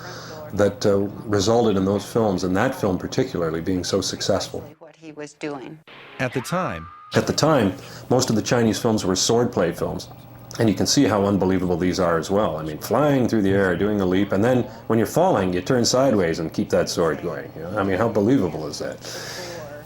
that resulted in those films, and that film particularly, being so successful. What he was doing. At the time, most of the Chinese films were swordplay films. And you can see how unbelievable these are as well. Flying through the air, doing a leap, and then when you're falling, you turn sideways and keep that sword going. How believable is that?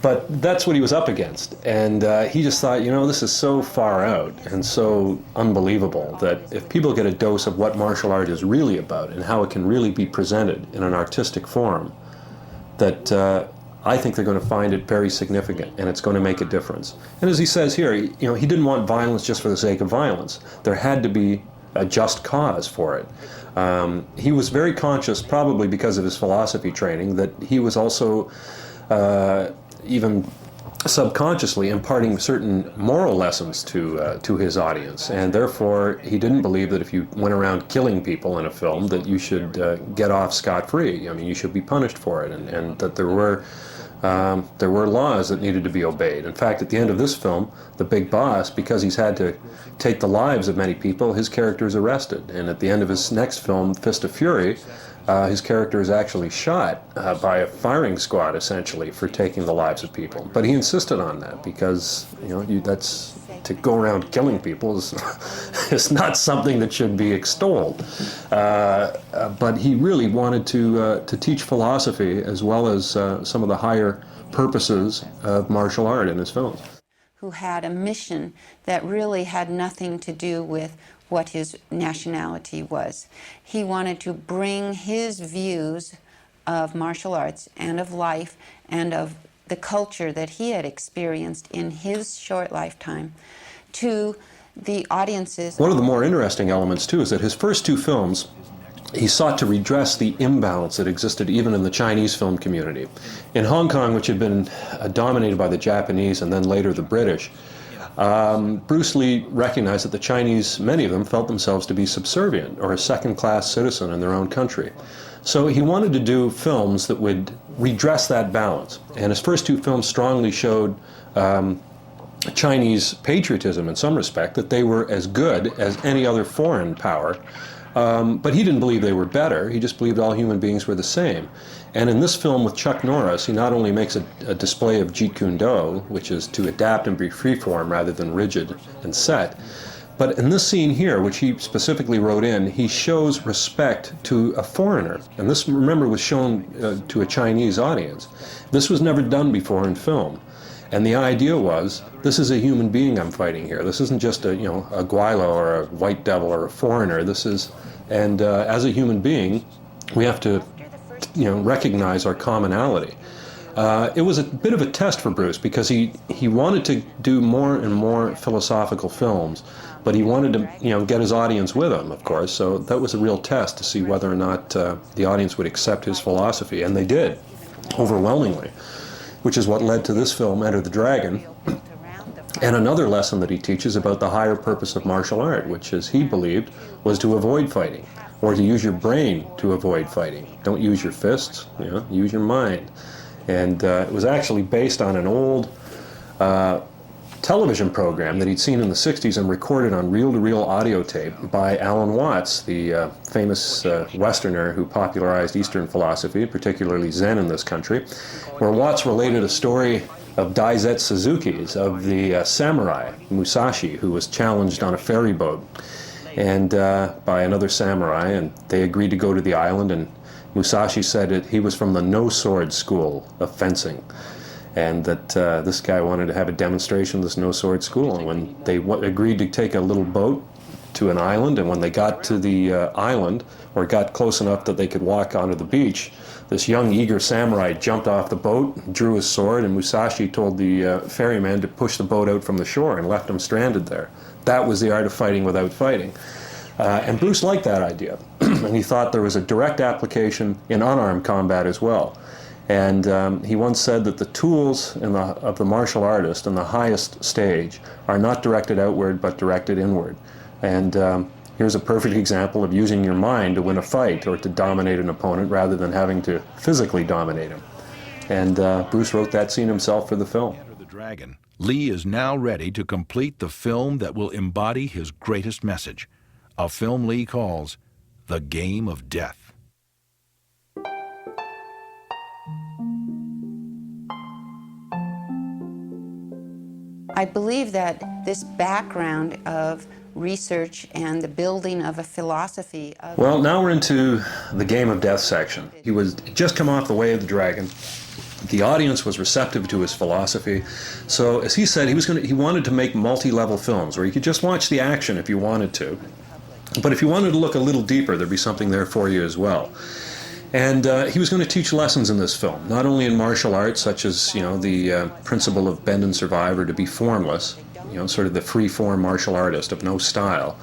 But that's what he was up against. And he just thought, this is so far out and so unbelievable that if people get a dose of what martial art is really about and how it can really be presented in an artistic form, that I think they're going to find it very significant, and it's going to make a difference. And as he says here, he didn't want violence just for the sake of violence. There had to be a just cause for it. He was very conscious, probably because of his philosophy training, that he was also even subconsciously imparting certain moral lessons to his audience, and therefore he didn't believe that if you went around killing people in a film that you should get off scot-free. You should be punished for it, and that there were There were laws that needed to be obeyed. In fact, at the end of this film, the big boss, because he's had to take the lives of many people, his character is arrested. And at the end of his next film, Fist of Fury, his character is actually shot by a firing squad, essentially, for taking the lives of people. But he insisted on that because, that's to go around killing people is not something that should be extolled. But he really wanted to teach philosophy as well as some of the higher purposes of martial art in his films. Who had a mission that really had nothing to do with what his nationality was. He wanted to bring his views of martial arts and of life and of the culture that he had experienced in his short lifetime to the audiences. One of the more interesting elements, too, is that his first two films, he sought to redress the imbalance that existed even in the Chinese film community. In Hong Kong, which had been dominated by the Japanese and then later the British, Bruce Lee recognized that the Chinese, many of them, felt themselves to be subservient or a second-class citizen in their own country. So he wanted to do films that would redress that balance. And his first two films strongly showed Chinese patriotism in some respect, that they were as good as any other foreign power. But he didn't believe they were better. He just believed all human beings were the same. And in this film with Chuck Norris, he not only makes a display of Jeet Kune Do, which is to adapt and be freeform rather than rigid and set, but in this scene here, which he specifically wrote in, he shows respect to a foreigner. And this, remember, was shown to a Chinese audience. This was never done before in film. And the idea was, this is a human being I'm fighting here. This isn't just a guaylo or a white devil or a foreigner. This is, and as a human being, we have to, recognize our commonality. It was a bit of a test for Bruce because he wanted to do more and more philosophical films, but he wanted to, get his audience with him, of course. So that was a real test to see whether or not the audience would accept his philosophy, and they did, overwhelmingly. Which is what led to this film, Enter the Dragon, and another lesson that he teaches about the higher purpose of martial art, which, as he believed, was to avoid fighting, or to use your brain to avoid fighting. Don't use your fists, use your mind. And it was actually based on an old television program that he'd seen in the 60s and recorded on reel-to-reel audio tape by Alan Watts, the famous Westerner who popularized Eastern philosophy, particularly Zen in this country, where Watts related a story of Daisetsu Suzuki's, of the samurai, Musashi, who was challenged on a ferry boat and by another samurai, and they agreed to go to the island, and Musashi said that he was from the no-sword school of fencing, and that this guy wanted to have a demonstration of this no-sword school. And when they agreed to take a little boat to an island, and when they got to the island, or got close enough that they could walk onto the beach, this young, eager samurai jumped off the boat, drew his sword, and Musashi told the ferryman to push the boat out from the shore and left him stranded there. That was the art of fighting without fighting. And Bruce liked that idea, and he thought there was a direct application in unarmed combat as well. And he once said that the tools of the martial artist in the highest stage are not directed outward, but directed inward. And here's a perfect example of using your mind to win a fight or to dominate an opponent rather than having to physically dominate him. And Bruce wrote that scene himself for the film. Enter the Dragon. Lee is now ready to complete the film that will embody his greatest message, a film Lee calls The Game of Death. I believe that this background of research and the building of a philosophy of... Well, now we're into the Game of Death section. He was just come off The Way of the Dragon. The audience was receptive to his philosophy. So, as he said, he wanted to make multi-level films where you could just watch the action if you wanted to. But if you wanted to look a little deeper, there'd be something there for you as well. And he was going to teach lessons in this film, not only in martial arts, such as, the principle of bend and survive, or to be formless, sort of the free-form martial artist of no style,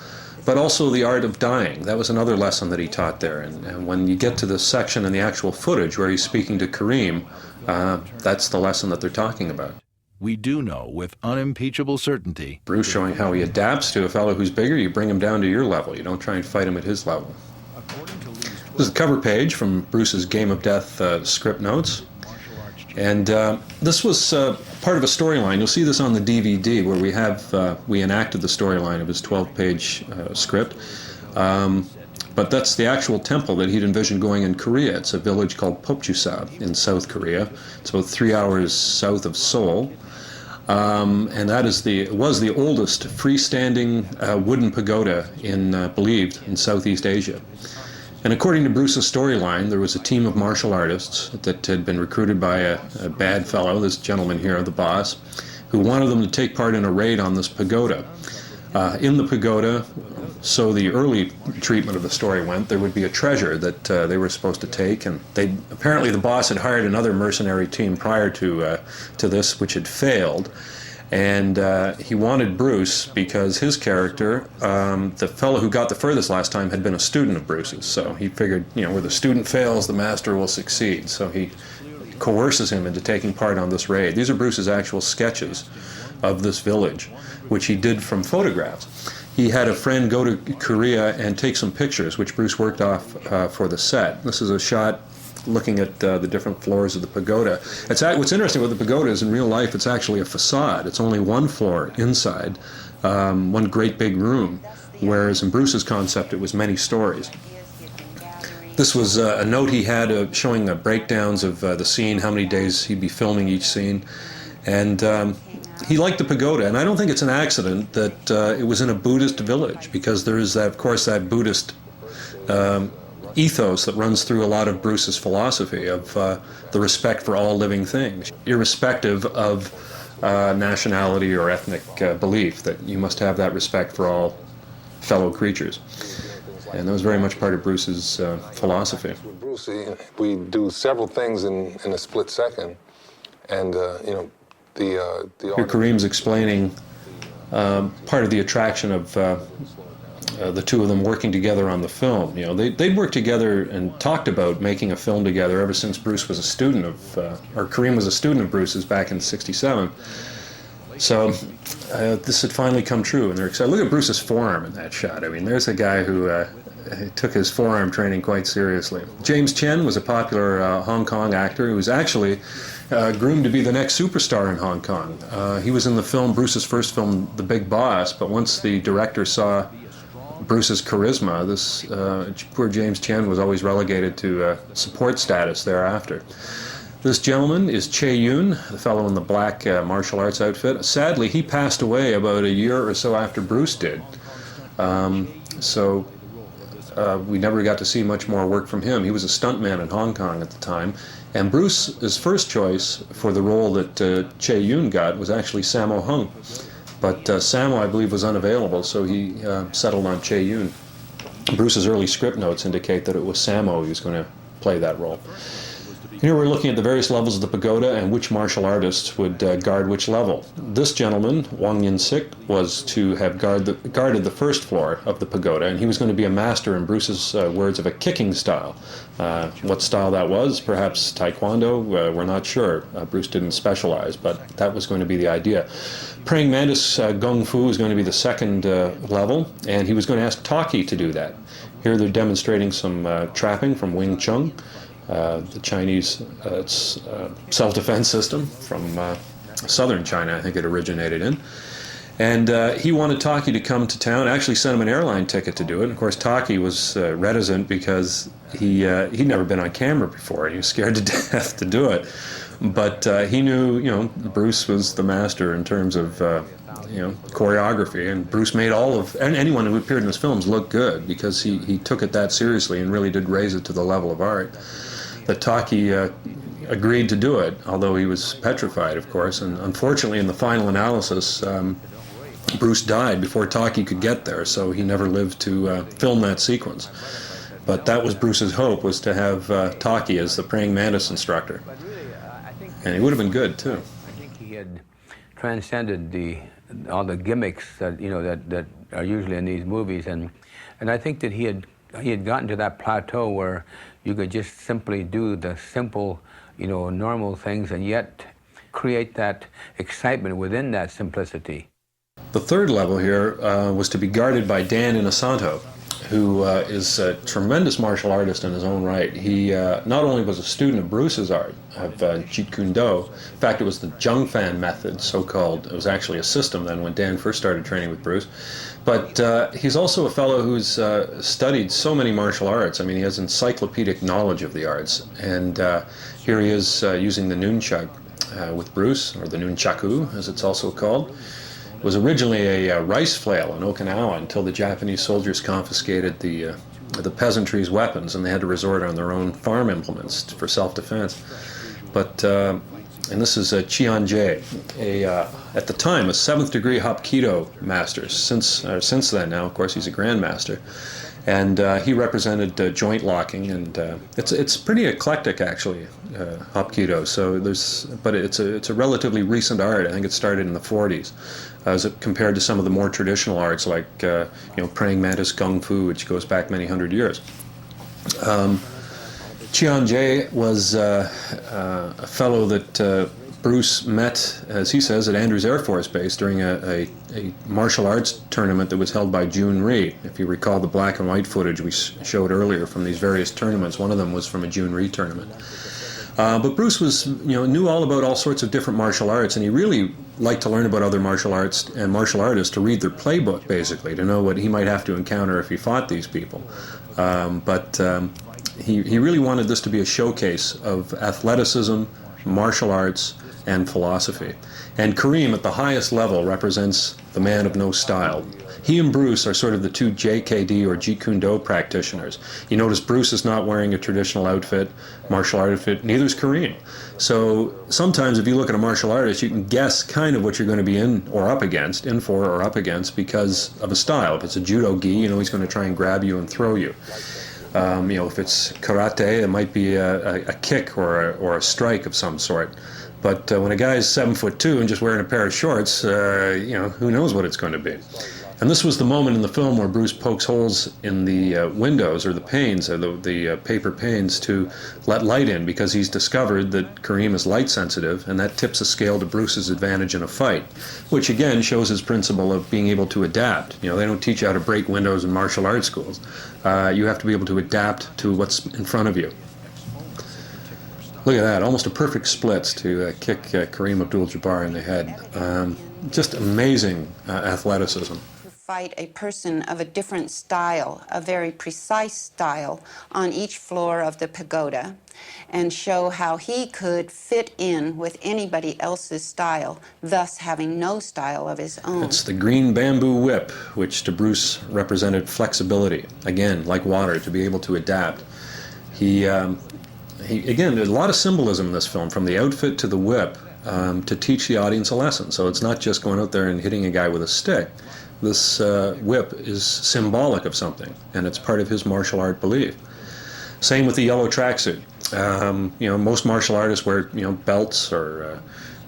but also the art of dying. That was another lesson that he taught there. And when you get to this section in the actual footage where he's speaking to Kareem, that's the lesson that they're talking about. We do know with unimpeachable certainty. Bruce showing how he adapts to a fellow who's bigger. You bring him down to your level. You don't try and fight him at his level. This is the cover page from Bruce's Game of Death script notes. And this was part of a storyline. You'll see this on the DVD where we enacted the storyline of his 12-page script. But that's the actual temple that he'd envisioned going in Korea. It's a village called Popchusa in South Korea. It's about 3 hours south of Seoul. And that was the oldest freestanding wooden pagoda believed in Southeast Asia. And according to Bruce's storyline, there was a team of martial artists that had been recruited by a bad fellow, this gentleman here, the boss, who wanted them to take part in a raid on this pagoda. In the pagoda, so the early treatment of the story went, there would be a treasure that they were supposed to take, and apparently the boss had hired another mercenary team prior to this, which had failed. And he wanted Bruce because his character, the fellow who got the furthest last time, had been a student of Bruce's. So he figured, where the student fails, the master will succeed. So he coerces him into taking part on this raid. These are Bruce's actual sketches of this village, which he did from photographs. He had a friend go to Korea and take some pictures, which Bruce worked off for the set. This is a shot looking at the different floors of the pagoda. What's interesting with the pagoda is in real life it's actually a facade. It's only one floor inside, one great big room, whereas in Bruce's concept it was many stories. This was a note he had showing breakdowns of the scene, how many days he'd be filming each scene. And he liked the pagoda, and I don't think it's an accident that it was in a Buddhist village, because there is, of course, that Buddhist ethos that runs through a lot of Bruce's philosophy of the respect for all living things, irrespective of nationality or ethnic belief, that you must have that respect for all fellow creatures. And that was very much part of Bruce's philosophy. With Bruce, we do several things in a split second, and the Here Kareem's explaining part of the attraction of the two of them working together on the film. They'd worked together and talked about making a film together ever since Bruce was a student of, or Kareem was a student of Bruce's back in '67. So this had finally come true, and they're excited. Look at Bruce's forearm in that shot. I mean, there's a guy who took his forearm training quite seriously. James Chen was a popular Hong Kong actor who was actually groomed to be the next superstar in Hong Kong. He was in the film, Bruce's first film, The Big Boss, but once the director saw Bruce's charisma, this poor James Chen was always relegated to support status thereafter. This gentleman is Che Yun, the fellow in the black martial arts outfit. Sadly, he passed away about a year or so after Bruce did. So we never got to see much more work from him. He was a stuntman in Hong Kong at the time. And Bruce's first choice for the role that Che Yun got was actually Sammo Hung. But Sammo, I believe, was unavailable, so he settled on Che Yun. Bruce's early script notes indicate that it was Sammo who was going to play that role. Here we're looking at the various levels of the pagoda and which martial artists would guard which level. This gentleman, Wang Yin-sik, was to have guarded the first floor of the pagoda, and he was going to be a master, in Bruce's words, of a kicking style. What style that was, perhaps Taekwondo, we're not sure. Bruce didn't specialize, but that was going to be the idea. Praying Mantis Gung Fu was going to be the second level, and he was going to ask Taki to do that. Here they're demonstrating some trapping from Wing Chun, the Chinese self-defense system from southern China, I think it originated in. And he wanted Taki to come to town, actually sent him an airline ticket to do it. And of course, Taki was reticent because he'd never been on camera before. He was scared to death to do it. But he knew, Bruce was the master in terms of, choreography. And Bruce made anyone who appeared in his films look good because he took it that seriously and really did raise it to the level of art. That Taki agreed to do it, although he was petrified, of course. And unfortunately, in the final analysis, Bruce died before Taki could get there, so he never lived to film that sequence. But that was Bruce's hope, was to have Taki as the praying mantis instructor. And he would have been good, too. I think he had transcended all the gimmicks that that are usually in these movies, and I think that he had gotten to that plateau where you could just simply do the simple, normal things, and yet create that excitement within that simplicity. The third level here was to be guarded by Dan Inosanto. who is a tremendous martial artist in his own right. He not only was a student of Bruce's art, of Jeet Kune Do. In fact, it was the Jung Fan method, so-called. It was actually a system then when Dan first started training with Bruce. But he's also a fellow who's studied so many martial arts. I mean, he has encyclopedic knowledge of the arts. And here he is using the nunchuk with Bruce, or the nunchaku, as it's also called. It was originally a rice flail in Okinawa until the Japanese soldiers confiscated the peasantry's weapons, and they had to resort on their own farm implements for self-defense. But and this is Chian Jie, at the time a 7th degree Hapkido master. Since then, now of course he's a grandmaster, and he represented joint locking, and it's pretty eclectic actually, Hapkido. So but it's a relatively recent art. I think it started in the 40s, as compared to some of the more traditional arts like praying mantis kung fu, which goes back many hundred years. Chian Jie was a fellow that Bruce met, as he says, at Andrews Air Force Base during a martial arts tournament that was held by Jun Rhee. If you recall the black and white footage we showed earlier from these various tournaments, one of them was from a Jun Rhee tournament. But Bruce knew all about all sorts of different martial arts, and he really liked to learn about other martial arts and martial artists, to read their playbook, basically, to know what he might have to encounter if he fought these people. He really wanted this to be a showcase of athleticism, martial arts, and philosophy. And Kareem, at the highest level, represents the man of no style. He and Bruce are sort of the two JKD or Jeet Kune Do practitioners. You notice Bruce is not wearing a traditional outfit, martial art outfit, neither is Kareem. So sometimes if you look at a martial artist, you can guess kind of what you're going to be in or up against, in for or up against, because of a style. If it's a judo gi, he's going to try and grab you and throw you. If it's karate, it might be a kick or a strike of some sort. But when a guy's 7'2" and just wearing a pair of shorts, who knows what it's going to be. And this was the moment in the film where Bruce pokes holes in the windows, or the panes, or the paper panes, to let light in, because he's discovered that Kareem is light sensitive, and that tips a scale to Bruce's advantage in a fight, which again shows his principle of being able to adapt. They don't teach you how to break windows in martial arts schools. You have to be able to adapt to what's in front of you. Look at that, almost a perfect splits to kick Kareem Abdul-Jabbar in the head. Just amazing athleticism. Fight a person of a different style, a very precise style, on each floor of the pagoda, and show how he could fit in with anybody else's style, thus having no style of his own. It's the green bamboo whip, which to Bruce represented flexibility. Again, like water, to be able to adapt. He again, there's a lot of symbolism in this film, from the outfit to the whip, to teach the audience a lesson. So it's not just going out there and hitting a guy with a stick. This whip is symbolic of something, and it's part of his martial art belief. Same with the yellow tracksuit. Most martial artists wear belts or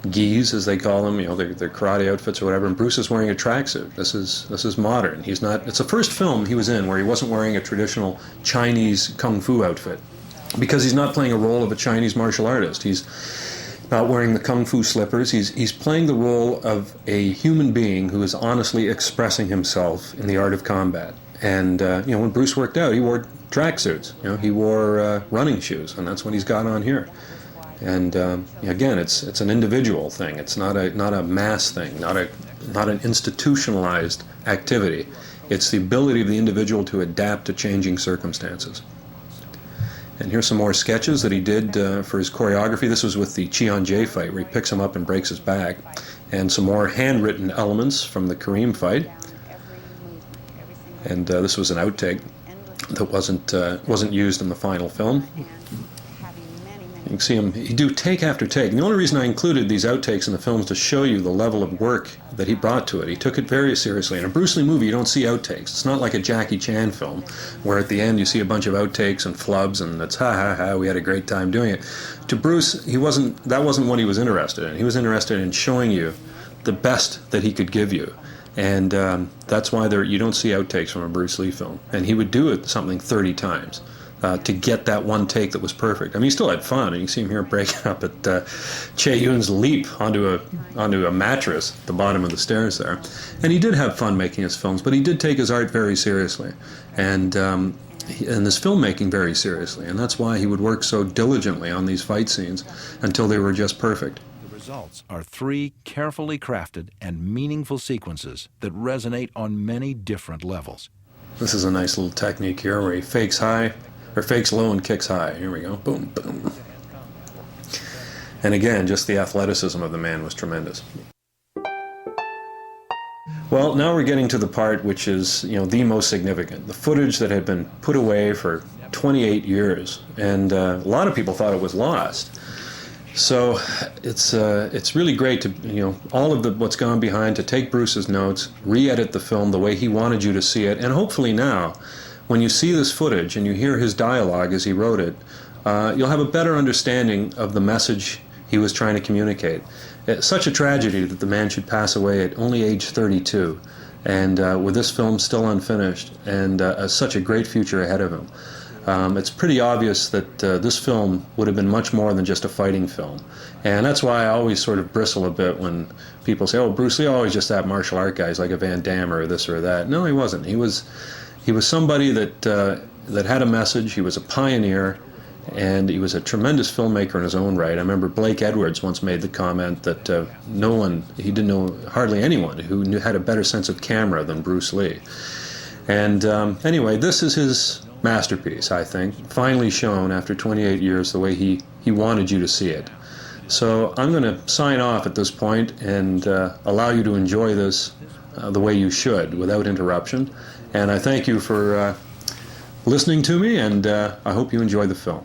gis, as they call them, their karate outfits or whatever. And Bruce is wearing a tracksuit. This is modern. He's not. It's the first film he was in where he wasn't wearing a traditional Chinese kung fu outfit, because he's not playing a role of a Chinese martial artist. He's not wearing the kung fu slippers. He's playing the role of a human being who is honestly expressing himself in the art of combat. And when Bruce worked out, he wore tracksuits. He wore running shoes, and that's what he's got on here. And again, it's an individual thing. It's not a mass thing, not an institutionalized activity. It's the ability of the individual to adapt to changing circumstances. And here's some more sketches that he did for his choreography. This was with the Chian Jie fight, where he picks him up and breaks his back. And some more handwritten elements from the Kareem fight. And this was an outtake that wasn't used in the final film. You can see him, he'd do take after take. And the only reason I included these outtakes in the film is to show you the level of work that he brought to it. He took it very seriously. In a Bruce Lee movie, you don't see outtakes. It's not like a Jackie Chan film, where at the end you see a bunch of outtakes and flubs, and it's ha ha ha, we had a great time doing it. To Bruce, that wasn't what he was interested in. He was interested in showing you the best that he could give you. And that's why you don't see outtakes from a Bruce Lee film. And he would do it something 30 times. to get that one take that was perfect. I mean, he still had fun, and you see him here breaking up at Che Yun's leap onto a mattress at the bottom of the stairs there. And he did have fun making his films, but he did take his art very seriously, and his filmmaking very seriously, and that's why he would work so diligently on these fight scenes until they were just perfect. The results are 3 carefully crafted and meaningful sequences that resonate on many different levels. This is a nice little technique here where he fakes high, or fakes low and kicks high. Here we go. Boom, boom. And again, just the athleticism of the man was tremendous. Well, now we're getting to the part which is, the most significant. The footage that had been put away for 28 years, and a lot of people thought it was lost. So it's really great to, all of what's gone behind, to take Bruce's notes, re-edit the film the way he wanted you to see it, and hopefully now, when you see this footage and you hear his dialogue as he wrote it, you'll have a better understanding of the message he was trying to communicate. It's such a tragedy that the man should pass away at only age 32, and with this film still unfinished, and such a great future ahead of him. It's pretty obvious that this film would have been much more than just a fighting film. And that's why I always sort of bristle a bit when people say, oh, Bruce Lee always just that martial art guy, he's like a Van Damme or this or that. No, he wasn't. He was somebody that had a message. He was a pioneer, and he was a tremendous filmmaker in his own right. I remember Blake Edwards once made the comment that he didn't know hardly anyone who had a better sense of camera than Bruce Lee. And anyway, this is his masterpiece, I think, finally shown after 28 years the way he wanted you to see it. So I'm going to sign off at this point and allow you to enjoy this the way you should, without interruption. And I thank you for listening to me, and I hope you enjoy the film.